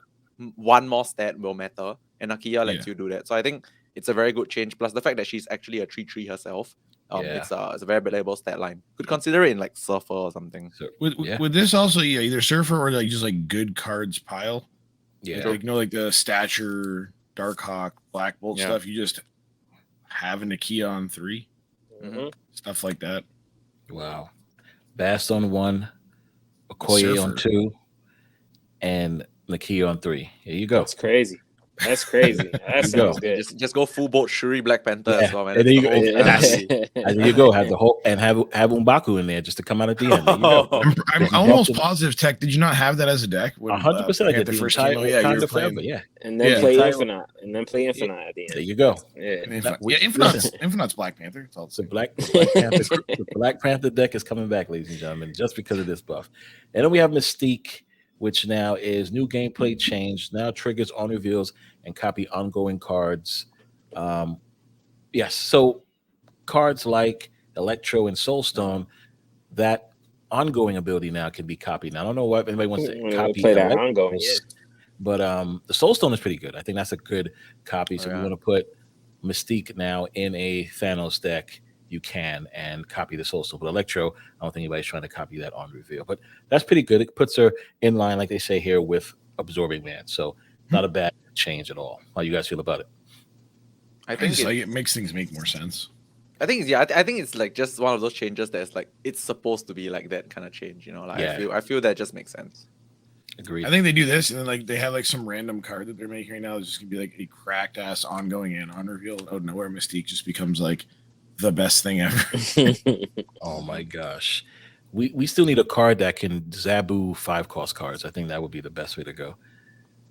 one more stat will matter, and Nakia lets you do that. So I think it's a very good change. Plus the fact that she's actually a 3/3 herself, it's a very valuable stat line. Could consider it in like Surfer or something. So, With this also, yeah, either Surfer or like just like good cards pile. yeah. Like like the Stature, Darkhawk, Black Bolt stuff. You just have a Nakia on 3, stuff like that. Wow. Bast on 1, Okoye on 2, and Nakia on 3. Here you go. That's crazy. That's crazy. That sounds good. Just go full boat Shuri Black Panther as well, man. And there you go. And there you go. Have the whole and have Umbaku in there just to come out at the end. There you go. I'm almost positive, Tech. Did you not have that as a deck? 100%. I did the the first entire game. Yeah, you were forever. playing. Yeah. And then play Infinite. And then play Infinite at the end. There you go. Yeah. Infinite's Black Panther. It's all the Black Panther deck is coming back, ladies and gentlemen, just because of this buff. And then we have Mystique, which now is new gameplay change. Now triggers on reveals and copy ongoing cards. Yes, so cards like Electro and Soulstone, that ongoing ability now can be copied. Now I don't know what anybody wants to copy play that ongoing, but the Soulstone is pretty good. I think that's a good copy. So if you want to put Mystique now in a Thanos deck, you can, and copy the Soulstone. But Electro, I don't think anybody's trying to copy that on reveal. But that's pretty good. It puts her in line, like they say here, with Absorbing Man. So not a bad change at all. How you guys feel about it? I think it makes things make more sense. I think I think it's like just one of those changes that's like it's supposed to be like that kind of change, you know. Like I feel that just makes sense. Agreed. I think they do this, and then like they have like some random card that they're making right now. It's just gonna be like a cracked ass ongoing and on reveal out of nowhere. Mystique just becomes like the best thing ever. Oh my gosh. We still need a card that can Zabu 5-cost cards. I think that would be the best way to go.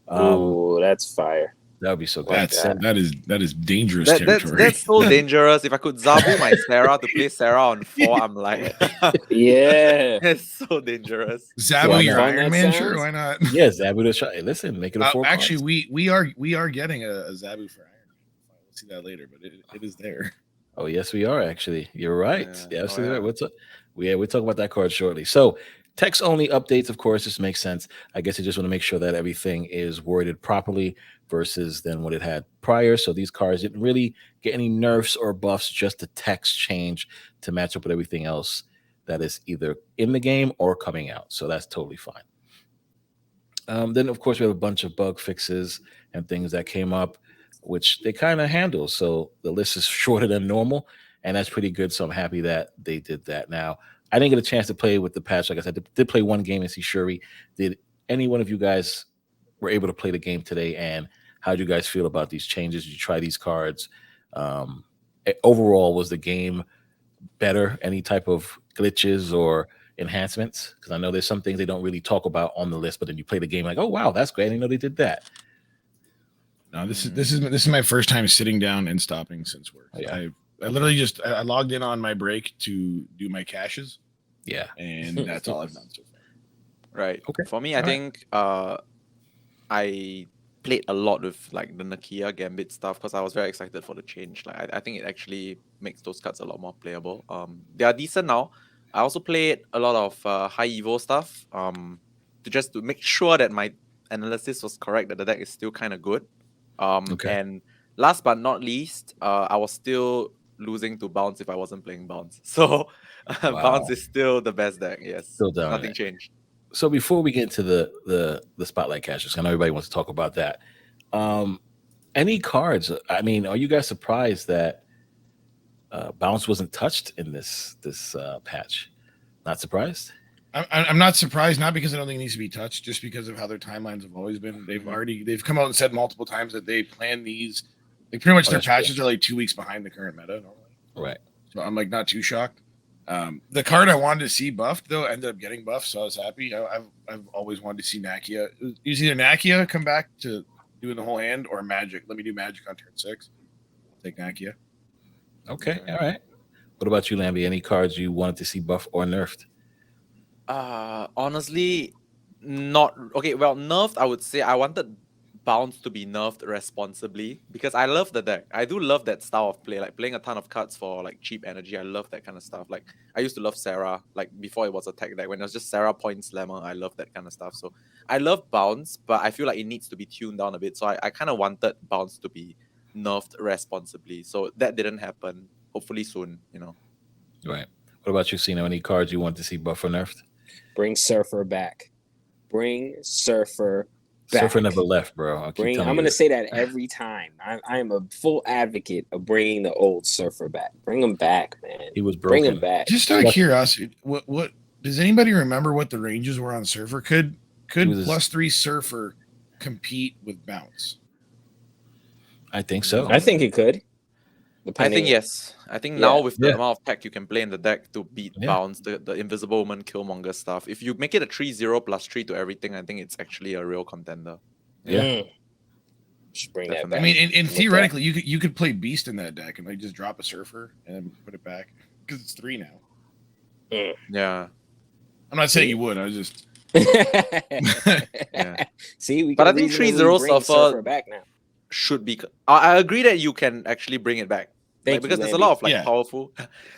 Oh, that's fire. That would be so good. That is dangerous territory. That's so dangerous. If I could Zabu my Sarah to play Sarah on 4, I'm like, yeah, it's so dangerous. Zabu your Iron Man, sure, why not? Yeah, Zabu to try. Listen, make it a 4. Actually, we are getting a Zabu for Iron Man. We'll see that later, but it is there. Oh yes, we are actually. You're right. Yeah, absolutely right. What's up? We'll talk about that card shortly. So text only updates, of course, this makes sense. I guess you just want to make sure that everything is worded properly versus than what it had prior. So these cards didn't really get any nerfs or buffs, just the text change to match up with everything else that is either in the game or coming out. So that's totally fine. Then, of course, we have a bunch of bug fixes and things that came up, which they kind of handle. So the list is shorter than normal, and that's pretty good. So I'm happy that they did that. Now, I didn't get a chance to play with the patch. Like I said, I did play one game and see Shuri. Did any one of you guys were able to play the game today? And how did you guys feel about these changes? Did you try these cards? Overall, was the game better? Any type of glitches or enhancements? Because I know there's some things they don't really talk about on the list, but then you play the game like, oh wow, that's great. I didn't know they did that. No, this is my first time sitting down and stopping since work. Oh, yeah. I literally just I logged in on my break to do my caches. Yeah, and that's all I've done so far. Right. Okay. For me, I think I played a lot with like the Nakia Gambit stuff because I was very excited for the change. Like I think it actually makes those cards a lot more playable. They are decent now. I also played a lot of high evo stuff. To make sure that my analysis was correct, that the deck is still kind of good. And last but not least, I was still losing to Bounce if I wasn't playing Bounce. So Bounce is still the best deck. Yes, still down. Nothing changed. So before we get into the spotlight caches, I know everybody wants to talk about that. Any cards? I mean, are you guys surprised that Bounce wasn't touched in this patch? Not surprised. I'm not surprised, not because I don't think it needs to be touched, just because of how their timelines have always been. They've come out and said multiple times that they plan these. Like pretty much their patches are like 2 weeks behind the current meta normally. Right. So I'm like not too shocked. The card I wanted to see buffed though ended up getting buffed, so I was happy. I've always wanted to see Nakia. It was either Nakia come back to doing the whole hand or Magic. Let me do Magic on turn 6. I'll take Nakia. Okay, all right. What about you, Lamby? Any cards you wanted to see buffed or nerfed? Honestly, not okay. Well, nerfed, I would say I wanted Bounce to be nerfed responsibly because I love the deck. I do love that style of play, like playing a ton of cards for like cheap energy. I love that kind of stuff. Like I used to love Sarah, like before it was a tech deck. When it was just Sarah Point Slammer, I love that kind of stuff. So I love Bounce, but I feel like it needs to be tuned down a bit. So I kind of wanted Bounce to be nerfed responsibly. So that didn't happen. Hopefully soon, Right. What about you, Sino? Any cards you want to see buffed or nerfed? Bring Surfer back. Bring Surfer back. Surfer never left, bro. I'm going to say that every time. I am a full advocate of bringing the old Surfer back. Bring him back, man. He was broken. Bring him back. Just out of curiosity, what does anybody remember what the ranges were on Surfer? Could +3 Surfer compete with Bounce? I think so. I think it could. I think yes. I think now with the amount of tech you can play in the deck to beat Bounce, the Invisible Woman, Killmonger stuff. If you make it a 3-0 +3 to everything, I think it's actually a real contender. Yeah. Should bring that back. I mean, in theoretically, you could play Beast in that deck and like just drop a Surfer and put it back because it's 3 now. Yeah. I'm not saying you would. I was just. Yeah. See, but I think 3-0 Surfer back now. Should be. I agree that you can actually bring it back. Because there's a lot of powerful.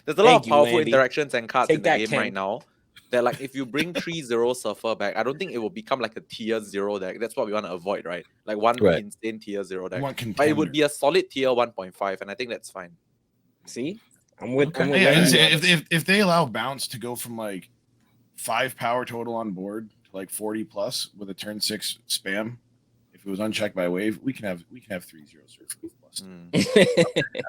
There's a lot of powerful interactions and cards in the game right now. That like if you bring 3-0 Surfer back, I don't think it will become like a tier 0 deck. That's what we want to avoid, right? Like one insane tier 0 deck. But it would be a solid tier 1.5, and I think that's fine. See, I'm with. Okay. If they allow Bounce to go from like 5 power total on board to like 40 plus with a turn 6 spam, if it was unchecked by wave, we can have 3-0 Surfer plus.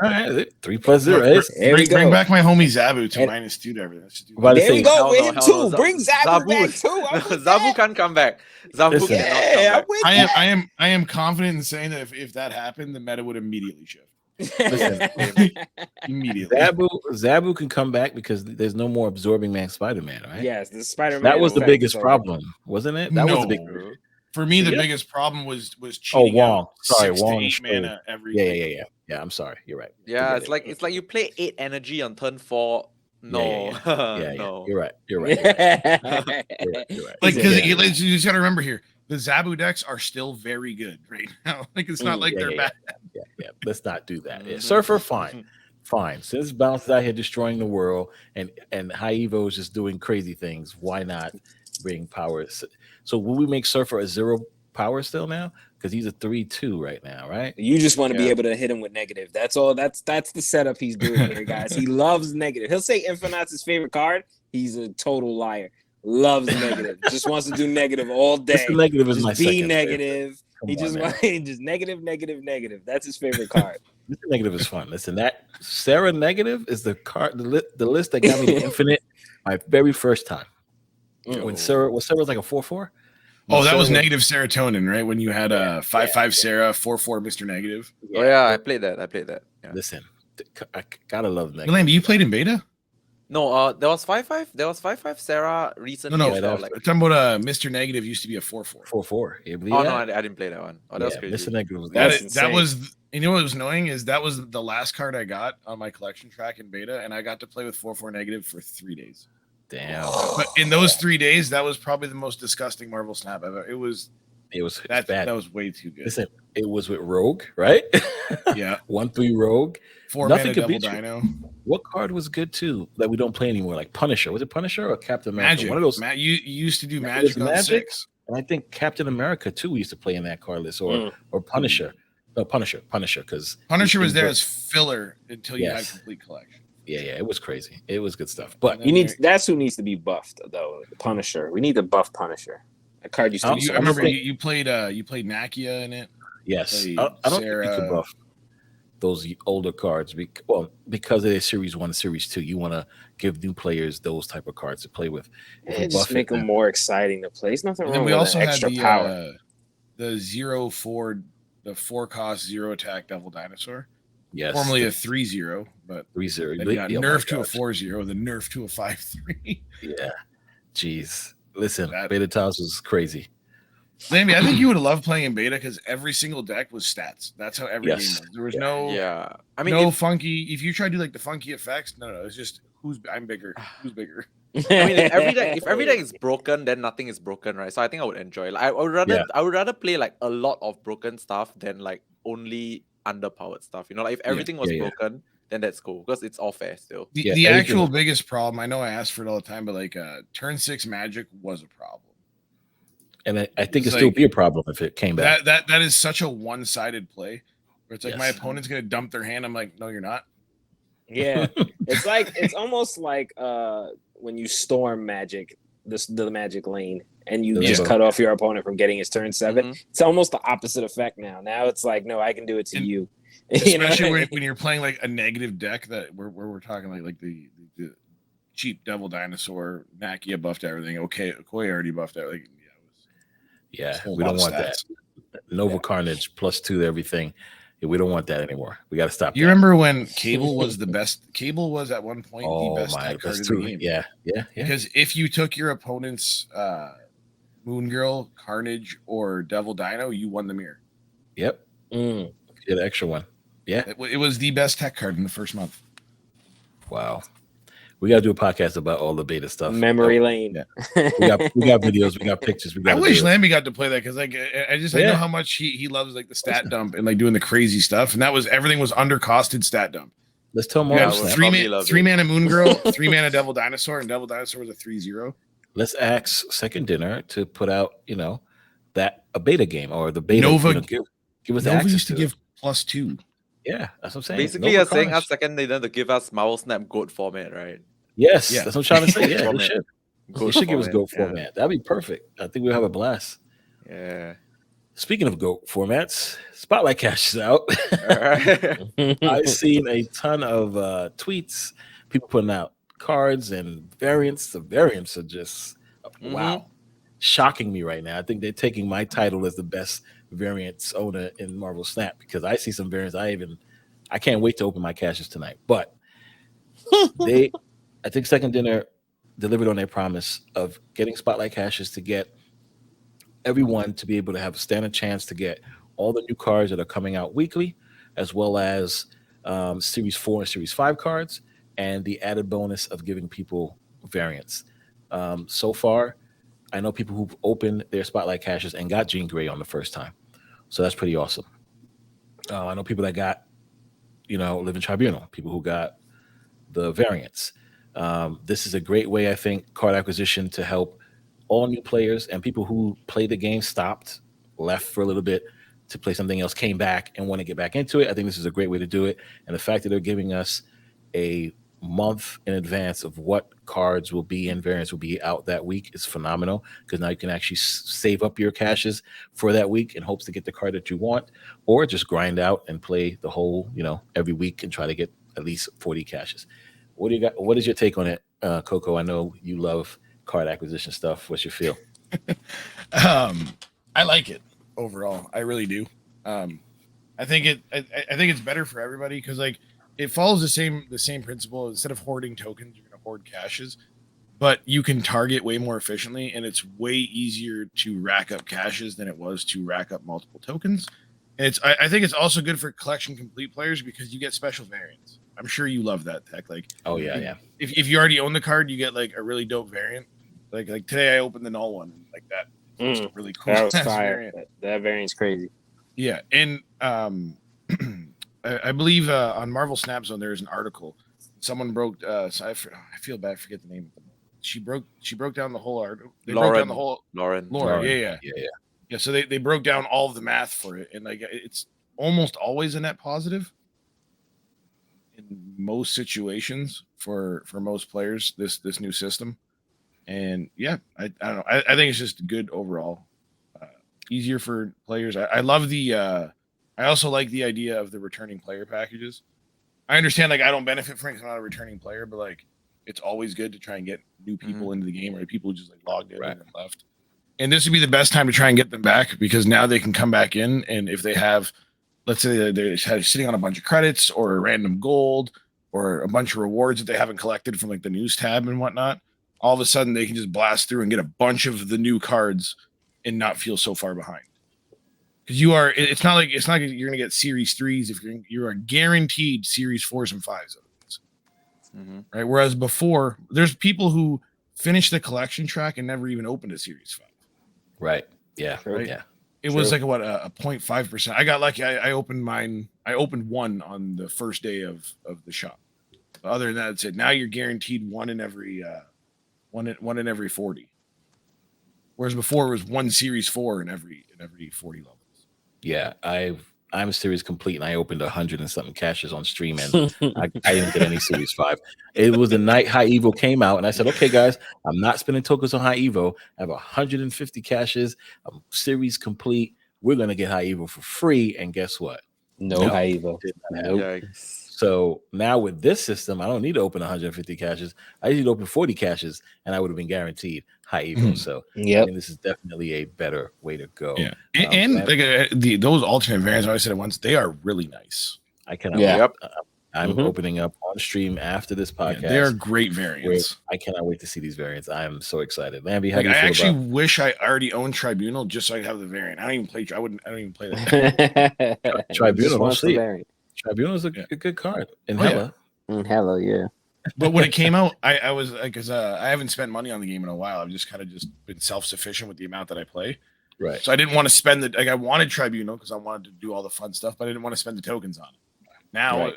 All right, 3 + 0. Bring back my homie Zabu to -2 to everything. There we go with him too. Bring Zabu back too. Zabu can't come back. Zabu cannot come back. I am confident in saying that if that happened, the meta would immediately shift. Immediately. Zabu can come back because there's no more absorbing man Spider-Man, right? Yes, the Spider-Man. That was the biggest problem, wasn't it? That was the big. For me, the biggest problem was cheating. Wong. Sorry, 6 Wong. to 8 mana every. Yeah. I'm sorry. You're right. Yeah, it's like you play 8 energy on turn 4. No, no. You're right. Like because you just got to remember here, the Zabu decks are still very good right now. Like it's not like they're bad. Yeah. Let's not do that. Yeah. Surfer, fine. Since Bounce is out here destroying the world, and High Evo is just doing crazy things, why not bring power? So will we make Surfer a 0 power still now? Because he's a 3/2 right now, right? You just want to be able to hit him with negative. That's all. That's the setup he's doing here, guys. He loves negative. He'll say Infinite's his favorite card. He's a total liar. Loves negative. Just wants to do negative all day. Mr. Negative is just my be negative. He just just negative. That's his favorite card. Mr. Negative is fun. Listen, that Sarah Negative is the card, the list that got me to Infinite my very first time. When Sarah was like a 4/4. Oh, that was negative serotonin, right? When you had a 5/5 Sarah, 4/4 Mr. Negative. Oh yeah, I played that. Yeah. Listen, I gotta love negative. Lamby, you played in beta? No, there was 5/5. There was 5/5 Sarah recently. No. I'm talking about Mr. Negative used to be a 4/4. 4/4. Yeah, oh no, I didn't play that one. Oh, that was crazy. Mr. Negative was that was. You know what was annoying is that was the last card I got on my collection track in beta, and I got to play with 4/4 negative for 3 days. Damn. But in those 3 days, that was probably the most disgusting Marvel Snap ever. It was bad. That was way too good. Listen, it was with Rogue, right? Yeah. 1/3 Rogue. 4 Nothing mana could double beat dino. What card was good too that we don't play anymore? Like Punisher. Was it Punisher or Captain America? Magic. One of those. You used to do Magic on 6. And I think Captain America too. We used to play in that card list, or Punisher. No, Punisher. Because Punisher was there as filler until you had complete collection. Yeah, it was crazy. It was good stuff. But that's who needs to be buffed though. The Punisher. We need to buff Punisher. That card used to be. I remember you played Nakia in it. Yes, I don't think you could buff those older cards. Because it is Series 1 and Series 2, you want to give new players those type of cards to play with. Just make them more exciting to play. There's nothing wrong with also extra power. The 0/4, the 4 cost 0 attack Devil Dinosaur. Yes. Formerly a 3-0, but 3-0. then got Oh my nerfed to a gosh. 4-0, then nerfed to a 5-3. Yeah. Jeez. Listen, That- Beta Tiles was crazy. Lamby, I think you would have loved playing in beta because every single deck was stats. That's how every game was. There was no Yeah. I mean, no funky. If you try to do like the funky effects, no, it's just I'm bigger. Who's bigger? I mean, if every deck is broken, then nothing is broken, right? So I think I would enjoy it. Like, I would rather play like a lot of broken stuff than like only underpowered stuff. You know, like if everything was broken, then that's cool because it's all fair still. The actual biggest problem, I know I ask for it all the time, but like turn 6 Magic was a problem. And I think it'd still be a problem if it came back. That is such a one-sided play where it's like my opponent's gonna dump their hand. I'm like, no, you're not. Yeah, it's almost like when you storm Magic, the Magic lane, and you just cut off your opponent from getting his turn 7. It's almost the opposite effect now. Now it's like, no, I can do it to you. Especially when you're playing like a negative deck that where we're talking like the cheap Devil Dinosaur, Nakia buffed everything. Okay, Okoye already buffed everything. Yeah, we don't want that. Nova Carnage +2 to everything. Yeah, we don't want that anymore. We got to stop. You remember when Cable was the best? Cable was at one point the best tech card in the game. Yeah. Because if you took your opponent's Moon Girl, Carnage, or Devil Dino, you won the mirror. Yep. You get an extra one. Yeah. It was the best tech card in the first month. Wow. We got to do a podcast about all the beta stuff. Memory lane. Yeah. we got videos. We got pictures. I wish Lamby got to play that because like I know how much he loves like the stat dump and like doing the crazy stuff, and everything was undercosted stat dump. Let's tell more. Yeah, 3 mana Moon Girl, 3 mana Devil Dinosaur, and Devil Dinosaur was a 3-0. Let's ask Second Dinner to put out that a beta game or the beta. Nova give us Nova access used to to give +2. Yeah, that's what I'm saying. Basically, you're saying us Second Dinner to give us Marvel Snap Goat format, right? Yes, that's what I'm trying to say. Yeah, they should. They should give us GOAT format. That'd be perfect. I think we'll have a blast. Yeah. Speaking of GOAT formats, Spotlight Cash is out. I've seen a ton of tweets, people putting out cards and variants. The variants are just wow, shocking me right now. I think they're taking my title as the best variants owner in Marvel Snap because I see some variants. I can't wait to open my caches tonight. But I think Second Dinner delivered on their promise of getting Spotlight caches to get everyone to be able to have a standard chance to get all the new cards that are coming out weekly, as well as Series 4 and Series 5 cards, and the added bonus of giving people variants. So far, I know people who've opened their Spotlight caches and got Jean Grey on the first time. So that's pretty awesome. I know people that got, Living Tribunal, people who got the variants. This is a great way, I think, card acquisition to help all new players and people who play the game, stopped, left for a little bit to play something else, came back and want to get back into it. I think this is a great way to do it. And the fact that they're giving us a month in advance of what cards will be and variants will be out that week is phenomenal, because now you can actually save up your caches for that week in hopes to get the card that you want, or just grind out and play the whole, every week and try to get at least 40 caches. What do you got? What is your take on it, Coco? I know you love card acquisition stuff. What's your feel? I like it overall. I really do. I think it's better for everybody because like it follows the same principle. Instead of hoarding tokens, you're gonna hoard caches, but you can target way more efficiently, and it's way easier to rack up caches than it was to rack up multiple tokens. And I think it's also good for collection complete players because you get special variants. I'm sure you love that tech. Like, oh yeah. If you already own the card, you get like a really dope variant. Like today I opened the null one, like that. It's really cool. That was fire. Variant. That variant's crazy. Yeah, and I believe on Marvel Snap Zone there's an article. Someone broke. So I feel bad. I forget the name of them. She broke down the whole article. Broke down the whole Lauren. Yeah. So they broke down all of the math for it, and like it's almost always a net positive in most situations for most players. This new system, and yeah, I don't know. I think it's just good overall. Easier for players. I love the. I also like the idea of the returning player packages. I understand like I don't benefit from it because I'm not a returning player, but like it's always good to try and get new people into the game, or people who just like logged in and left. And this would be the best time to try and get them back because now they can come back in, and if they have let's say they're sitting on a bunch of credits or a random gold or a bunch of rewards that they haven't collected from like the news tab and whatnot, all of a sudden they can just blast through and get a bunch of the new cards and not feel so far behind. Because it's not like you're gonna get series 3s if you are guaranteed series 4s and 5s. Right. Whereas before, there's people who finish the collection track and never even opened a series 5. Right. Yeah. Right? Yeah. It was like what a 0.5%. I got lucky. I opened mine. I opened one on the first day of the shop. But other than that, it's it. Now you're guaranteed one in every 40. Whereas before it was one series 4 in every 40 levels. Yeah, I'm series complete, and I opened 100 and something caches on stream, and I didn't get any series 5. It was the night High Evo came out, and I said, "Okay, guys, I'm not spending tokens on High Evo. I have 150 caches. I'm series complete. We're gonna get High Evo for free." And guess what? No High Evo. Nope. Yikes. So now with this system, I don't need to open 150 caches. I need to open 40 caches, and I would have been guaranteed High Evo. So I think this is definitely a better way to go. Yeah, and like those alternate variants, I said it once, they are really nice. I cannot. Yeah. I'm opening up on stream after this podcast. Yeah, they are great variants. I cannot wait to see these variants. I am so excited. Lamby, how like, do you feel I actually wish I already owned Tribunal just so I could have the variant. I don't even play that. Tribunal. Tribunal is a good card in Hella. In Hella, yeah. But when it came out, I was like, because I haven't spent money on the game in a while. I've just kind of been self-sufficient with the amount that I play. Right. So I didn't want to spend I wanted Tribunal because I wanted to do all the fun stuff, but I didn't want to spend the tokens on it. Now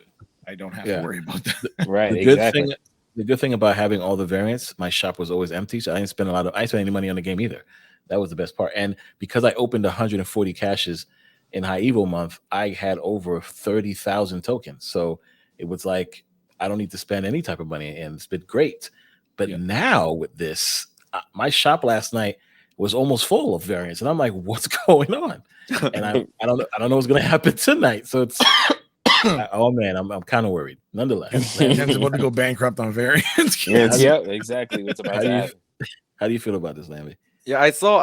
I don't have to worry about that. Right. The good thing about having all the variants, my shop was always empty, so I didn't spend any money on the game either. That was the best part. And because I opened 140 caches in High Evo month, I had over 30,000 tokens. So it was like I don't need to spend any type of money, and it's been great. But now with this, my shop last night was almost full of variants, and I'm like, "What's going on?" And I don't know what's going to happen tonight. So it's oh man, I'm kind of worried. Nonetheless, Ken's about to go bankrupt on variants. Exactly. What's about to happen? How do you feel about this, Lamby? Yeah, I saw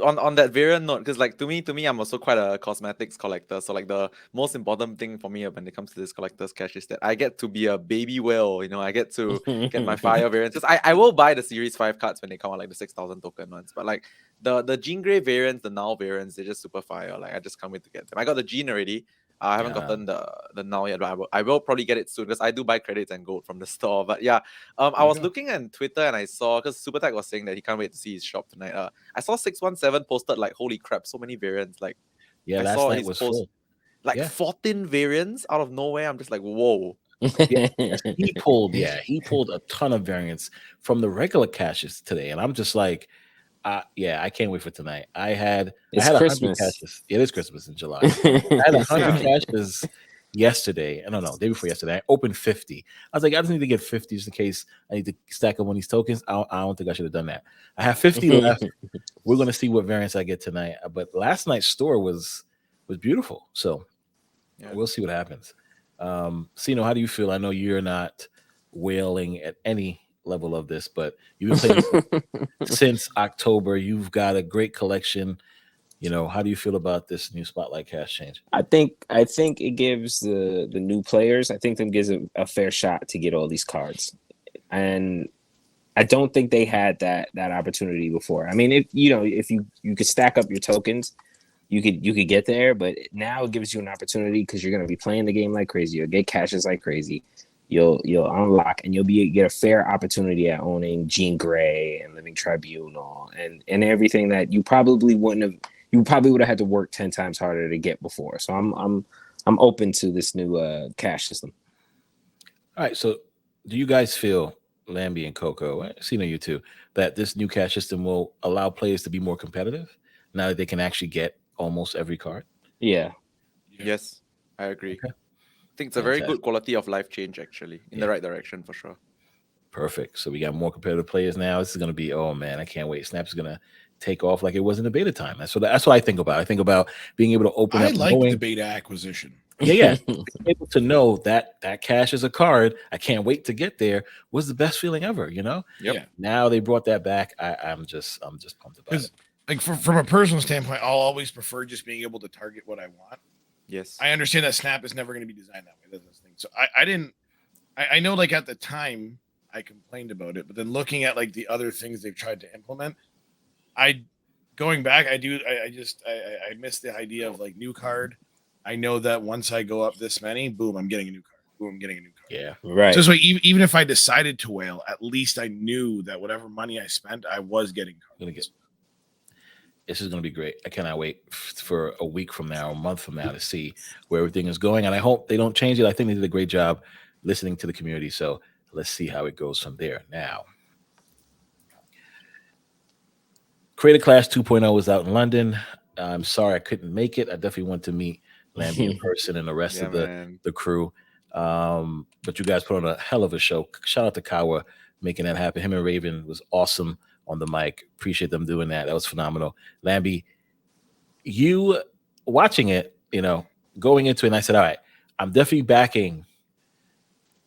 on that variant note, because like to me I'm also quite a cosmetics collector. So like the most important thing for me when it comes to this collector's cache is that I get to be a baby whale. I get to get my fire variants. I will buy the series 5 cards when they come out, like the 6,000 token ones. But like the Jean Grey variants, the Null variants, they're just super fire. Like I just can't wait to get them. I got the Jean already. I haven't gotten the Null yet, but I will probably get it soon because I do buy credits and gold from the store. But yeah, I was looking on Twitter and I saw, because SuperTech was saying that he can't wait to see his shop tonight. I saw 617 posted like, holy crap, so many variants. Like, last night was full. Like 14 variants out of nowhere. I'm just like, whoa. He pulled a ton of variants from the regular caches today, and I'm just like, I can't wait for tonight. I had Christmas. 100 caches. It is Christmas in July. I had 100 caches yesterday. I don't know, day before yesterday. I opened 50. I was like, I just need to get 50 just in case I need to stack up on these tokens. I don't think I should have done that. I have 50 left. We're gonna see what variants I get tonight. But last night's store was beautiful. So we'll see what happens. Sino, how do you feel? I know you're not wailing at any level of this, but you've been playing since October. You've got a great collection. How do you feel about this new Spotlight cache change? I think it gives the new players, gives a fair shot to get all these cards, and I don't think they had that opportunity before. I mean, if you could stack up your tokens, you could get there, but now it gives you an opportunity because you're going to be playing the game like crazy. You'll get caches like crazy. You'll unlock, and you'll get a fair opportunity at owning Jean Grey and Living Tribunal and everything that you probably would have had to work 10 times harder to get before. So I'm open to this new cache system. All right. So do you guys feel, Lamby and Coco, Sino, you too, that this new cache system will allow players to be more competitive now that they can actually get almost every card? Yeah. Yes, I agree. Okay. I think it's a very good quality of life change, actually, in the right direction for sure. Perfect. So we got more competitive players now. This is going to be, oh man, I can't wait. Snap's going to take off like it was in the beta time. That's what I think about. I think about being able to open up. I like the beta acquisition. Yeah. Able to know that cache is a card. I can't wait to get there. Was the best feeling ever. Yep. Yeah. Now they brought that back. I'm just pumped about it. Like from a personal standpoint, I'll always prefer just being able to target what I want. Yes. I understand that Snap is never going to be designed that way. That's the thing. So I know like at the time I complained about it, but then looking at like the other things they've tried to implement, going back, I miss the idea of like new card. I know that once I go up this many, boom, I'm getting a new card. Boom, I'm getting a new card. Yeah. Right. So even if I decided to whale, at least I knew that whatever money I spent, I was getting cards. This is going to be great. I cannot wait for a week from now, a month from now, to see where everything is going. And I hope they don't change it. I think they did a great job listening to the community. So let's see how it goes from there. Now, Creator Class 2.0 is out in London. I'm sorry I couldn't make it. I definitely want to meet Lamby in person and the rest of the crew. But you guys put on a hell of a show. Shout out to Kawa making that happen. Him and Raven was awesome on the mic. Appreciate them doing that. That was phenomenal. Lamby, you watching it, going into it, and I said, all right, I'm definitely backing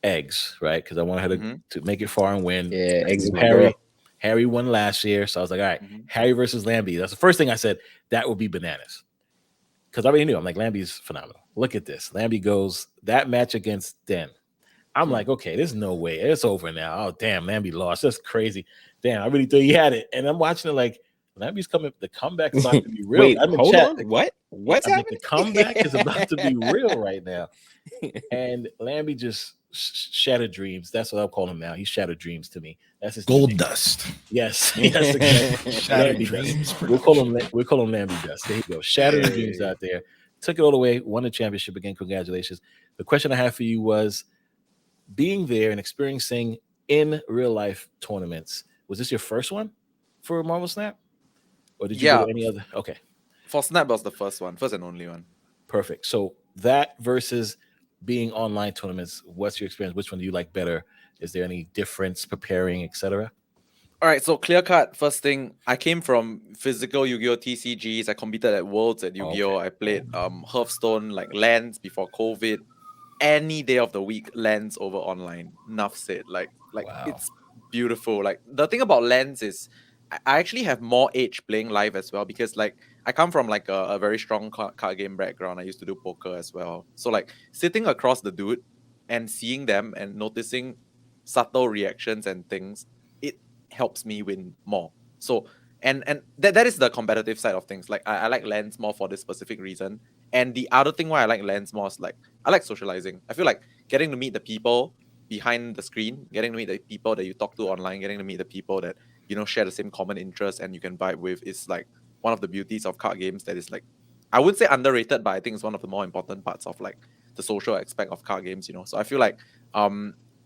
Eggs, right? Because I want her to make it far and win. Yeah, Eggs is my girl. Harry won last year, so I was like, all right, Harry versus Lamby. That's the first thing I said. That would be bananas. Because I already knew. I'm like, Lamby's phenomenal. Look at this. Lamby goes that match against Den. I'm like, okay, there's no way. It's over now. Oh, damn, Lamby lost. That's crazy. Damn, I really thought he had it. And I'm watching it like, Lamby's coming. The comeback is about to be real. Wait, hold on. What's happening? The comeback is about to be real right now. And Lamby just shattered dreams. That's what I'll call him now. He's shattered dreams to me. That's his Gold name. Dust. Yes. Exactly. Shattered Lamby dreams. Dust. We'll call him Lamby Dust. There you go. Shattered dreams out there. Took it all the way. Won the championship again. Congratulations. The question I had for you was, being there and experiencing in real life tournaments, was this your first one for Marvel Snap? Or did you go to any other? Okay. For Snap was the first and only one. Perfect. So that versus being online tournaments, what's your experience? Which one do you like better? Is there any difference preparing, etc.? All right, so clear cut. First thing, I came from physical Yu-Gi-Oh TCGs. I competed at Worlds at Yu-Gi-Oh. Okay. I played Hearthstone, like LANs before COVID. Any day of the week, LANs over online. Enough said. Like Wow. It's beautiful. Like the thing about LANs is I actually have more age playing live as well, because like I come from like a very strong card game background. I used to do poker as well. So like sitting across the dude and seeing them and noticing subtle reactions and things, it helps me win more. So and that is the competitive side of things. Like I like LANs more for this specific reason. And the other thing why I like LANs more is like I like socializing. I feel like getting to meet the people behind the screen, getting to meet the people that you talk to online, getting to meet the people that share the same common interests and you can vibe with is like one of the beauties of card games that is like, I wouldn't say underrated, but I think it's one of the more important parts of like the social aspect of card games, So I feel like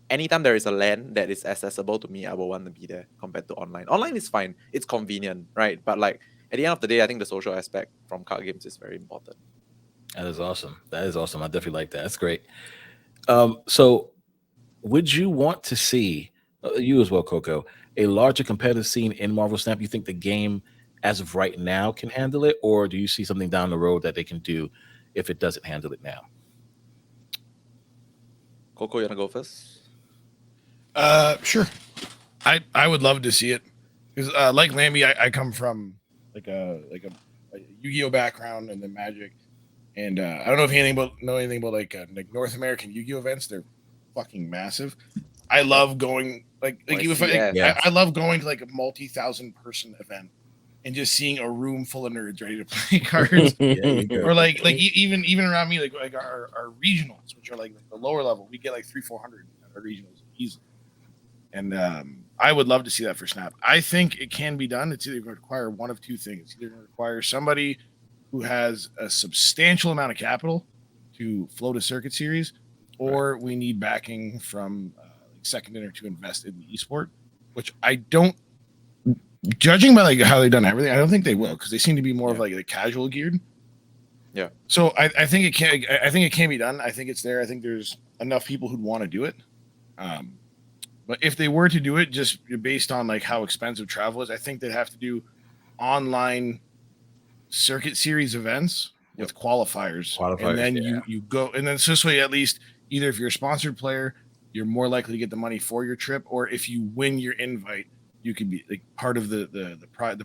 anytime there is a LAN that is accessible to me, I will want to be there compared to online. Online is fine. It's convenient, right? But like at the end of the day, I think the social aspect from card games is very important. That is awesome. I definitely like that. That's great. So would you want to see, you as well, Coco, a larger competitive scene in Marvel Snap? You think the game as of right now can handle it? Or do you see something down the road that they can do if it doesn't handle it now? Coco, you want to go first? Sure. I would love to see it. Because like Lamby, I come from like a Yu-Gi-Oh background and then Magic. And I don't know if you know anything about like North American Yu-Gi-Oh events. They're fucking massive. I love going I love going to like a multi-thousand person event and just seeing a room full of nerds ready to play cards. Or like even around me, like our regionals, which are like the lower level, we get like 300-400 at our regionals easily. And I would love to see that for Snap. I think it can be done. It's either going to require one of two things. It's either going to require somebody who has a substantial amount of capital to float a circuit series, or we need backing from second dinner to invest in the esport, which I don't, judging by like how they've done everything, I don't think they will, because they seem to be more of like the casual geared. Yeah. So I think it can be done. I think it's there. I think there's enough people who'd want to do it. But if they were to do it just based on like how expensive travel is, I think they'd have to do online circuit series events with qualifiers, and then you go, and then so this way at least either if you're a sponsored player, you're more likely to get the money for your trip, or if you win your invite, you could be like part of the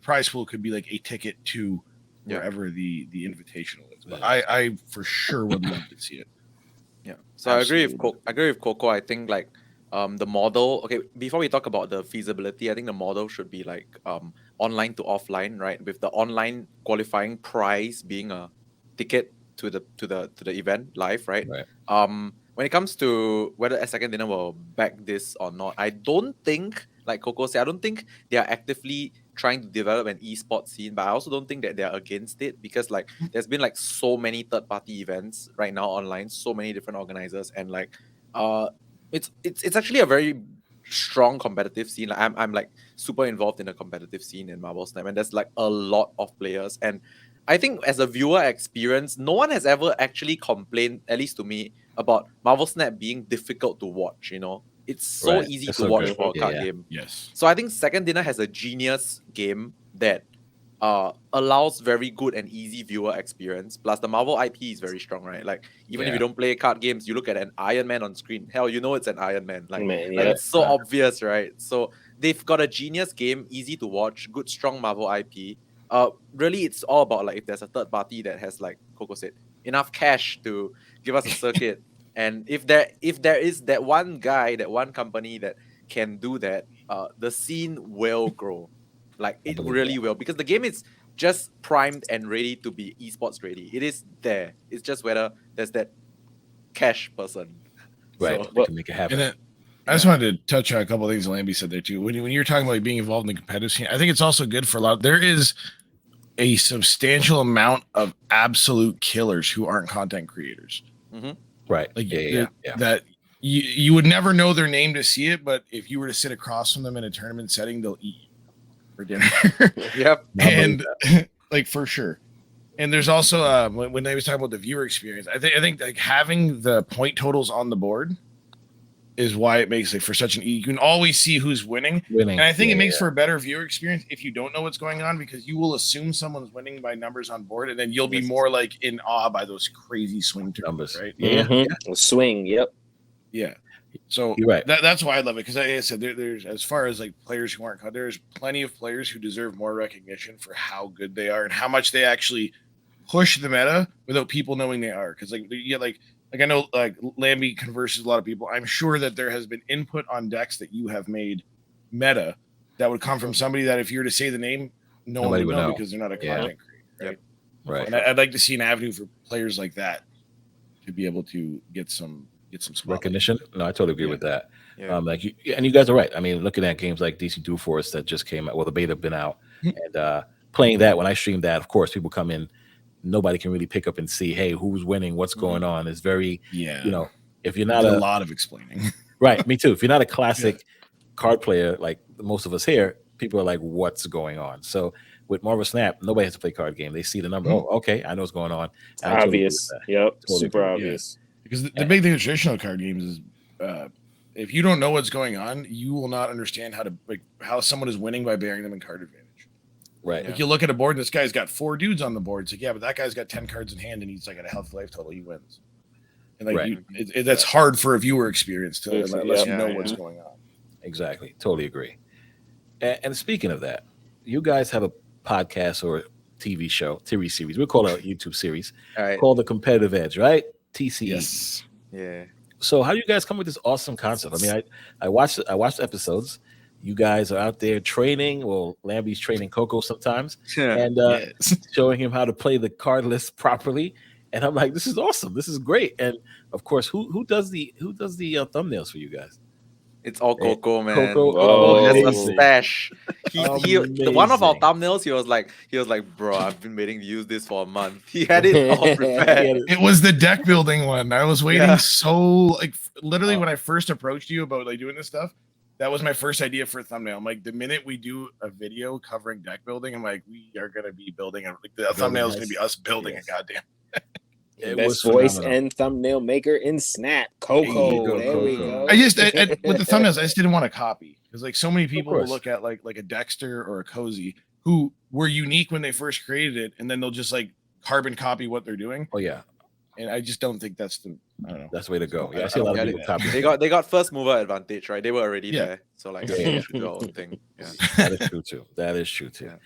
prize pool could be like a ticket to Yeah. wherever the invitational is. But I for sure would love to see it. Yeah. So I agree Absolutely. with Coco. I think like the model. Okay, before we talk about the feasibility, I think the model should be like online to offline, right? With the online qualifying prize being a ticket to the event live, right? Right. When it comes to whether a second dinner will back this or not, I don't think, like Coco said, I don't think they are actively trying to develop an esports scene, but I also don't think that they're against it, because like there's been like so many third party events right now online, so many different organizers, and like uh it's actually a very strong competitive scene. Like I'm like super involved in the competitive scene in Marvel Snap, and there's like a lot of players. And I think as a viewer experience, no one has ever actually complained, at least to me, about Marvel Snap being difficult to watch. You know, it's so Right. easy That's to so watch good. for a Yeah, card yeah. game. Yes. So I think Second Dinner has a genius game that allows very good and easy viewer experience. Plus the Marvel IP is very strong, right? Like even if Yeah. you don't play card games, you look at an Iron Man on screen. Hell, you know it's an Iron Man. Like Man, like yeah. it's so obvious, right? So they've got a genius game, easy to watch, good strong Marvel IP. Really it's all about like if there's a third party that has, like Coco said, enough cash to give us a circuit. And if there is that one guy, that one company that can do that, the scene will grow. Like I it believe really will, because the game is just primed and ready to be esports ready. It is there. It's just whether there's that cash person. Right. So, We can make it happen. And then I just wanted to touch on a couple of things Lamby said there too. When you're talking about being involved in the competitive scene, I think it's also good for a lot. There is a substantial amount of absolute killers who aren't content creators. Right. Like Yeah. that you would never know their name to see it, but if you were to sit across from them in a tournament setting, they'll eat you for dinner. yep. And like for sure. And there's also when they was talking about the viewer experience, I think like having the point totals on the board is why it makes it for such an you can always see who's winning. And I think it makes for a better viewer experience if you don't know what's going on, because you will assume someone's winning by numbers on board, and then you'll be more like in awe by those crazy swing numbers, right? Swing, yep. Yeah. So You're right. That's why I love it, because like I said, there's as far as like players who aren't, there's plenty of players who deserve more recognition for how good they are and how much they actually push the meta without people knowing they are. Because like I know like Lamby converses a lot of people. I'm sure that there has been input on decks that you have made meta that would come from somebody that if you were to say the name, nobody would know because they're not a content creator, right? Right. And I'd like to see an avenue for players like that to be able to get some recognition. No, I totally agree with that. Yeah. Like you guys are right. I mean, looking at games like DC Do Force that just came out, well, the beta been out, and playing that, when I stream that, of course, people come in, nobody can really pick up and see, hey, who's winning, what's going on. It's very, you know, if you're not a lot of explaining. Right, me too. If you're not a classic card player like most of us here, people are like, what's going on? So with Marvel Snap, nobody has to play card game. They see the number. Oh, okay, I know what's going on. Obvious. Yep. Totally Super agree. obvious. Because the big thing with traditional card games is if you don't know what's going on, you will not understand how someone is winning by bearing them in card advantage. Right. Like you look at a board, and this guy's got 4 dudes on the board. It's like, yeah, but that guy's got 10 cards in hand and he's like at a health life total, he wins. And like that's hard for a viewer experience to unless you know what's going on. Exactly. Totally agree. And speaking of that, you guys have a podcast or TV show, TV series. We'll call it a YouTube series called The Competitive Edge, right? TCE. Yes. Yeah. So how do you guys come with this awesome concept? I mean, I watched episodes. You guys are out there training. Well, Lamby's training Coco sometimes, and showing him how to play the card list properly. And I'm like, this is awesome. This is great. And of course, who does the thumbnails for you guys? It's all Coco, man. Coco has a stash. One of our thumbnails, he was like, bro, I've been waiting to use this for a month. He had it all prepared. It was the deck building one. I was waiting literally when I first approached you about like doing this stuff, that was my first idea for a thumbnail. I'm like, the minute we do a video covering deck building, I'm like, we are gonna be building the thumbnail is gonna be us building a goddamn. Best voice and thumbnail maker in Snap, Coco. There we go. I with the thumbnails, I just didn't want to copy because like so many people will look at like a Dexter or a Cozy who were unique when they first created it, and then they'll just like carbon copy what they're doing. Oh yeah, and I just don't think that's the way to go. Yeah, I see a lot of people copy. They got first mover advantage, right? They were already there, so like they should do our own thing. Yeah, that is true too. Yeah.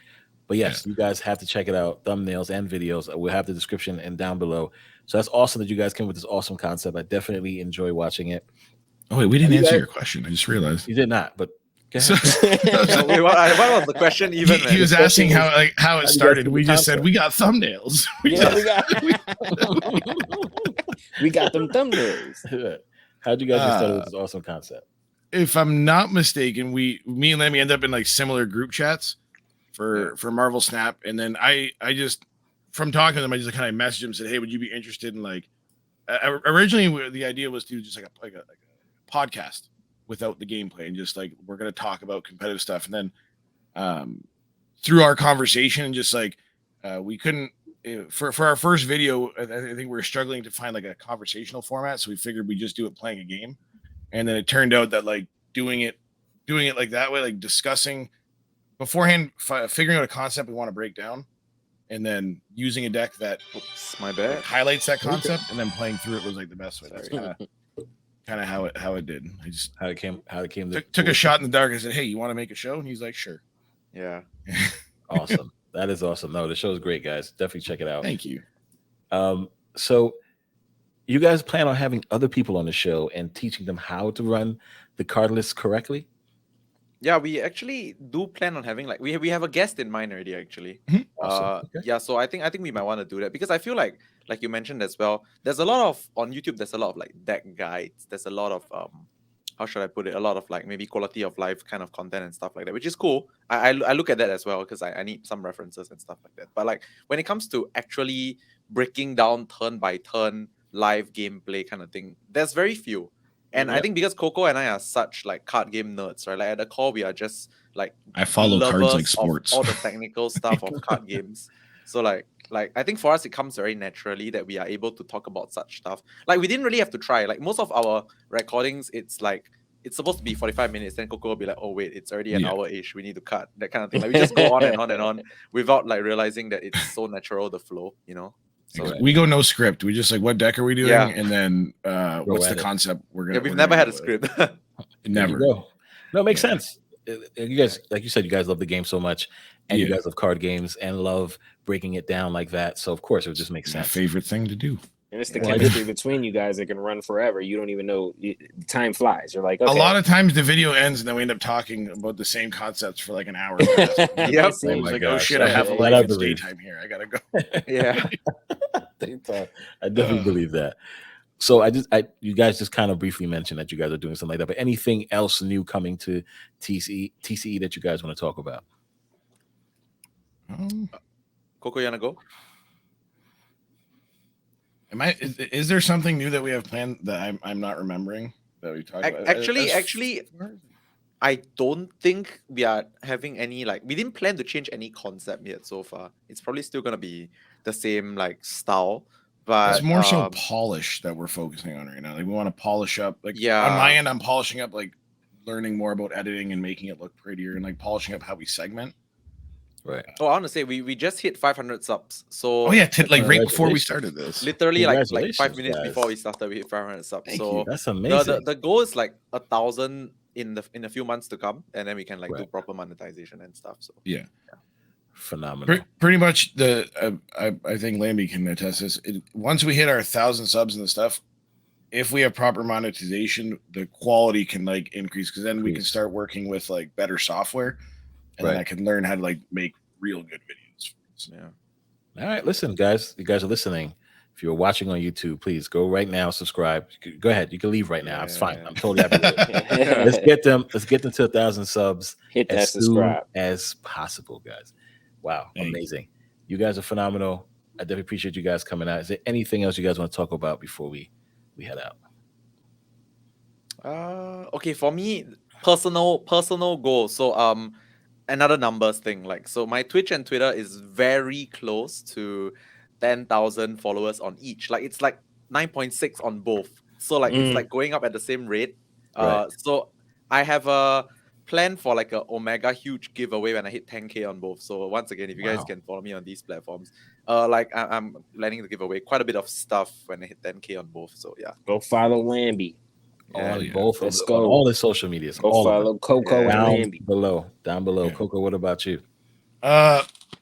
But yes, you guys have to check it out. Thumbnails and videos. We'll have the description and down below. So that's awesome that you guys came with this awesome concept. I definitely enjoy watching it. Oh wait, we didn't answer your question. I just realized You did not, but go So- ahead. So wait, what was the question even? he was asking how it you started. guys We do the just said concept? we got thumbnails. Yeah, we got them thumbnails. How'd you guys get started with this awesome concept? If I'm not mistaken, me and Lemmy end up in like similar group chats for Marvel Snap, and then I just from talking to them, I just kind of messaged them and said, "Hey, would you be interested in like?" Originally, the idea was to do just like a podcast without the gameplay, and just like we're gonna talk about competitive stuff, and then through our conversation, and just like we couldn't. For our first video, I think we were struggling to find like a conversational format, so we figured we'd just do it playing a game. And then it turned out that like doing it like that way, like discussing beforehand, figuring out a concept we want to break down, and then using a deck that Oops, my bad. highlights that concept, and then playing through it was like the best way. That's kind of how it did. I just How it came took a shot in the dark. I said, "Hey, you want to make a show?" And he's like, "Sure." Yeah. Awesome. That is awesome. No, the show is great, guys. Definitely check it out. Thank you. So you guys plan on having other people on the show and teaching them how to run the card list correctly? Yeah, we actually do plan on having like we have a guest in mind already actually. Awesome. Okay. Yeah, so I think we might want to do that because I feel like you mentioned as well, there's a lot of on YouTube, there's a lot of like deck guides, there's a lot of how should I put it? A lot of like maybe quality of life kind of content and stuff like that, which is cool. I look at that as well because I need some references and stuff like that. But like when it comes to actually breaking down turn by turn live gameplay kind of thing, there's very few. And I think because Coco and I are such like card game nerds, right? Like at the core, we are just like I follow cards lovers like of sports. all the technical stuff of card games. So like I think for us it comes very naturally that we are able to talk about such stuff. Like we didn't really have to try. Like most of our recordings, it's like it's supposed to be 45 minutes. Then Coco will be like, "Oh wait, it's already an hour-ish. We need to cut." That kind of thing. Like we just go on and on and on without like realizing that it's so natural the flow, you know. So We go no script. We just like, what deck are we doing? Yeah. And then what's at the it. concept we're gonna. yeah, we've we're never gonna had a go with. script. There you Never. go. No, it makes Yeah. sense. You guys, like you said, you guys love the game so much, and you Yeah. guys love card games and love breaking it down like that. So of course, it would just make It's my sense. favorite thing to do. And it's the Well, I chemistry between you guys that can run forever. You don't even know. Time flies. You're like, okay. A lot of times the video ends and then we end up talking about the same concepts for like an hour. Yep. It seems Like, like, oh gosh. shit, I have a That life. I It's believe. daytime here. I gotta go. Yeah. I definitely believe that. So you guys just kind of briefly mentioned that you guys are doing something like that, but anything else new coming to TCE that you guys want to talk about? Coco, you wanna go? Is there something new that we have planned that I'm not remembering that we talked about? Actually, I don't think we are having any like we didn't plan to change any concept yet so far. It's probably still gonna be the same like style, but it's more so polish that we're focusing on right now. Like we want to polish up. Like Yeah. on my end, I'm polishing up like learning more about editing and making it look prettier and like polishing up how we segment. Right. Oh, I want to say we just hit 500 subs. So Oh yeah, like right before we Congratulations. started this. literally like 5 Congratulations, minutes guys. before we started, we hit 500 subs. Thank so you. That's amazing. the goal is like 1,000 in a few months to come, and then we can like do Right. proper monetization and stuff. So Phenomenal. Pretty much I think Lamby can attest this. Once we hit our 1,000 subs and the stuff, if we have proper monetization, the quality can like increase because then we can start working with like better software, and then Right. I can learn how to like make real good videos. yeah. All right, listen, guys. You guys are listening. If you're watching on YouTube, please go right now, subscribe. Go ahead. You can leave right now. It's fine. Yeah. I'm totally happy with it. Let's get them to 1,000 subs Hit that as soon subscribe. as possible, guys. Wow, Thank you. amazing. You guys are phenomenal. I definitely appreciate you guys coming out. Is there anything else you guys want to talk about before we head out? Okay, for me, personal goal. So another numbers thing. Like so my Twitch and Twitter is very close to 10,000 followers on each. Like it's like 9.6 on both. So like it's like going up at the same rate. Right. So I have a plan for like a Omega huge giveaway when I hit 10K on both. So once again, if you guys Wow. can follow me on these platforms, like I'm planning to give away quite a bit of stuff when I hit 10K on both. So yeah. Go follow Lamby. On yeah. both Let's of go. on all the social medias. Go all of them. follow Coco Yeah. and Down Lamby. below. Down below. Yeah. Coco, what about you?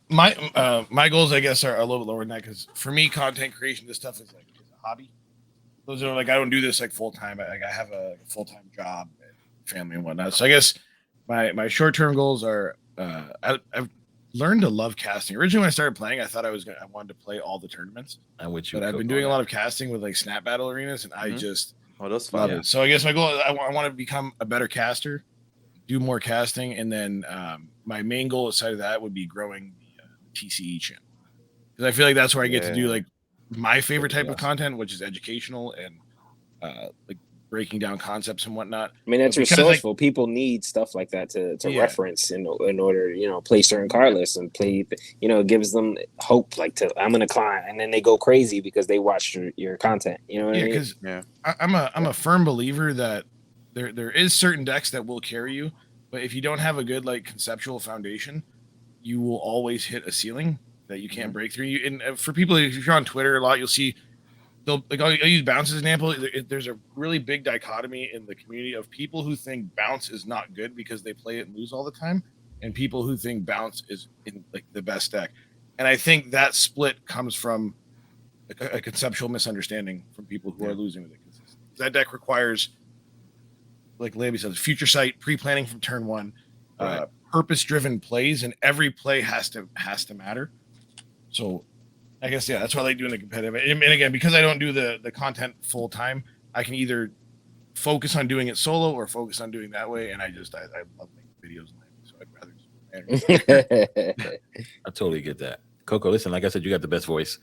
my goals, I guess, are a little bit lower than that because for me, content creation, this stuff is like a hobby. Those are like I don't do this like full time. I have a full time job and family and whatnot. So I guess my short term goals are I've learned to love casting. Originally, when I started playing, I thought I wanted to play all the tournaments. I'm with you. But I've been doing a lot of casting with like Snap Battle arenas, and I just that's love fun. it. So I guess my goal is I want to become a better caster, do more casting, and then my main goal aside of that would be growing the TCE channel because I feel like that's where I get to do like my favorite type of content, which is educational and like breaking down concepts and whatnot. I mean, that's resourceful. People need stuff like that to reference in order, play certain card lists and play, it gives them hope, like I'm going to climb, and then they go crazy because they watch your content. You know what I mean? Because I'm a firm believer that there is certain decks that will carry you, but if you don't have a good like conceptual foundation, you will always hit a ceiling that you can't break through. And for people, if you're on Twitter a lot, you'll see I'll use bounce as an example. There's a really big dichotomy in the community of people who think bounce is not good because they play it and lose all the time, and people who think bounce is in like the best deck. And I think that split comes from a conceptual misunderstanding from people who are losing with it. That deck requires, like Lamby says, future sight, pre-planning from turn one, purpose-driven plays, and every play has to matter. So I guess, that's why I like doing the competitive. And again, because I don't do the content full time, I can either focus on doing it solo or focus on doing that way. And I love making videos, so I'd rather. I totally get that. Coco, listen, like I said, you got the best voice.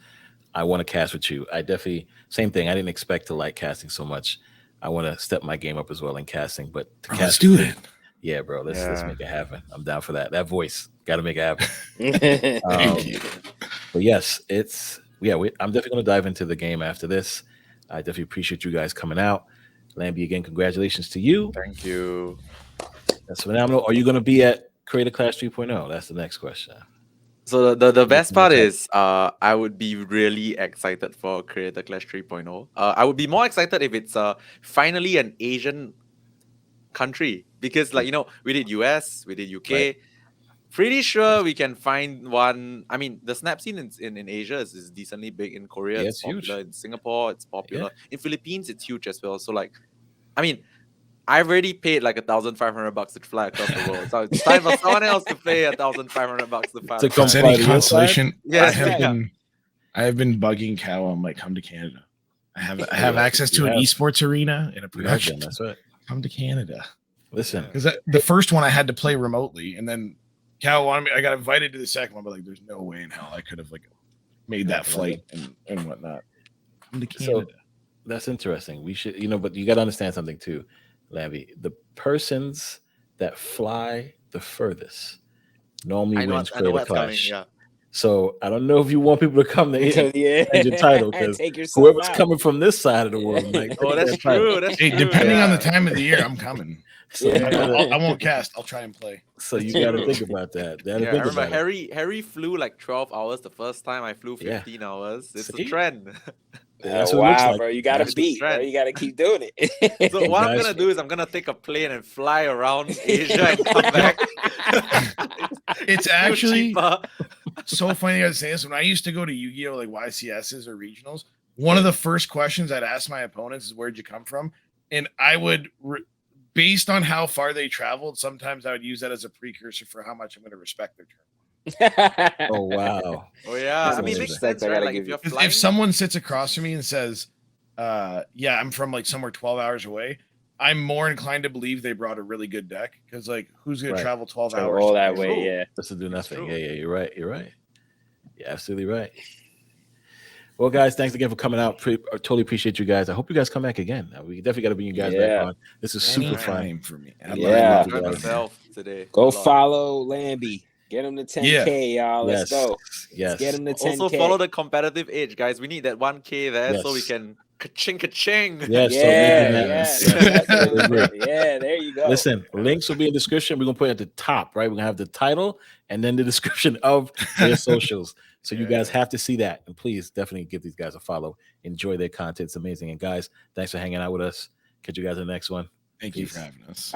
I want to cast with you. I definitely, same thing. I didn't expect to like casting so much. I want to step my game up as well in casting, but let's do it. Yeah, bro. Let's make it happen. I'm down for that. That voice, got to make it happen. Thank you. But yes, I'm definitely going to dive into the game after this. I definitely appreciate you guys coming out. Lamby, again, congratulations to you. Thank you. That's phenomenal. Are you going to be at Creator Clash 3.0? That's the next question. So the best part is I would be really excited for Creator Clash 3.0. I would be more excited if it's finally an Asian country because we did US, we did UK. Right. Pretty sure we can find one. I mean, the Snap scene in Asia is decently big. In Korea, it's popular. Huge. In Singapore, it's popular. Yeah. In Philippines, it's huge as well. So I've already paid like $1,500 to fly across the world. So it's time for someone else to pay $1,500 to fly. To any consolation, yes, I have been bugging Cal. I'm like, come to Canada. I have access to an esports arena and a production. That's right. Come to Canada. Listen, because the first one I had to play remotely, and then Cal wanted me. I got invited to the second one, but like, there's no way in hell I could have like made that flight and whatnot. Come to Canada. So that's interesting. We should, but you got to understand something too, Lamby. The persons that fly the furthest normally wins Creator Clash. Yeah. So I don't know if you want people to come to change your title because whoever's coming from this side of the world, like, that's true. That's true. Depending on the time of the year, I'm coming. So I won't cast. I'll try and play. So you got to think about that. I remember Harry flew like 12 hours the first time. I flew 15 hours. It's a trend. That's wow, bro! You gotta beat, bro. You gotta keep doing it. So what I'm gonna do is I'm gonna take a plane and fly around Asia and come back. It's actually so funny to say this. When I used to go to Yu-Gi-Oh, like YCSs or regionals, one of the first questions I'd ask my opponents is, "Where'd you come from?" And I would, based on how far they traveled, sometimes I would use that as a precursor for how much I'm going to respect their turn. Oh wow! Oh yeah, I mean, makes sense, right? Like if someone sits across from me and says, "Yeah, I'm from like somewhere 12 hours away," I'm more inclined to believe they brought a really good deck because like who's going to travel 12 hours all that way? Yeah, just to do nothing. Yeah, you're right. You're absolutely right. Well, guys, thanks again for coming out. Totally appreciate you guys. I hope you guys come back again. We definitely got to bring you guys back on. This is super fun for me. I love myself today. Go follow Lamby. Get him to 10K, y'all. Let's go. Yes. Get him to 10K. Also follow the competitive edge, guys. We need that 1K there so we can ka-ching. Yes. Yeah, there you go. Listen, links will be in the description. We're going to put it at the top, right? We're going to have the title and then the description of their socials. So you guys have to see that. And please definitely give these guys a follow. Enjoy their content. It's amazing. And guys, thanks for hanging out with us. Catch you guys in the next one. Thank you for having us.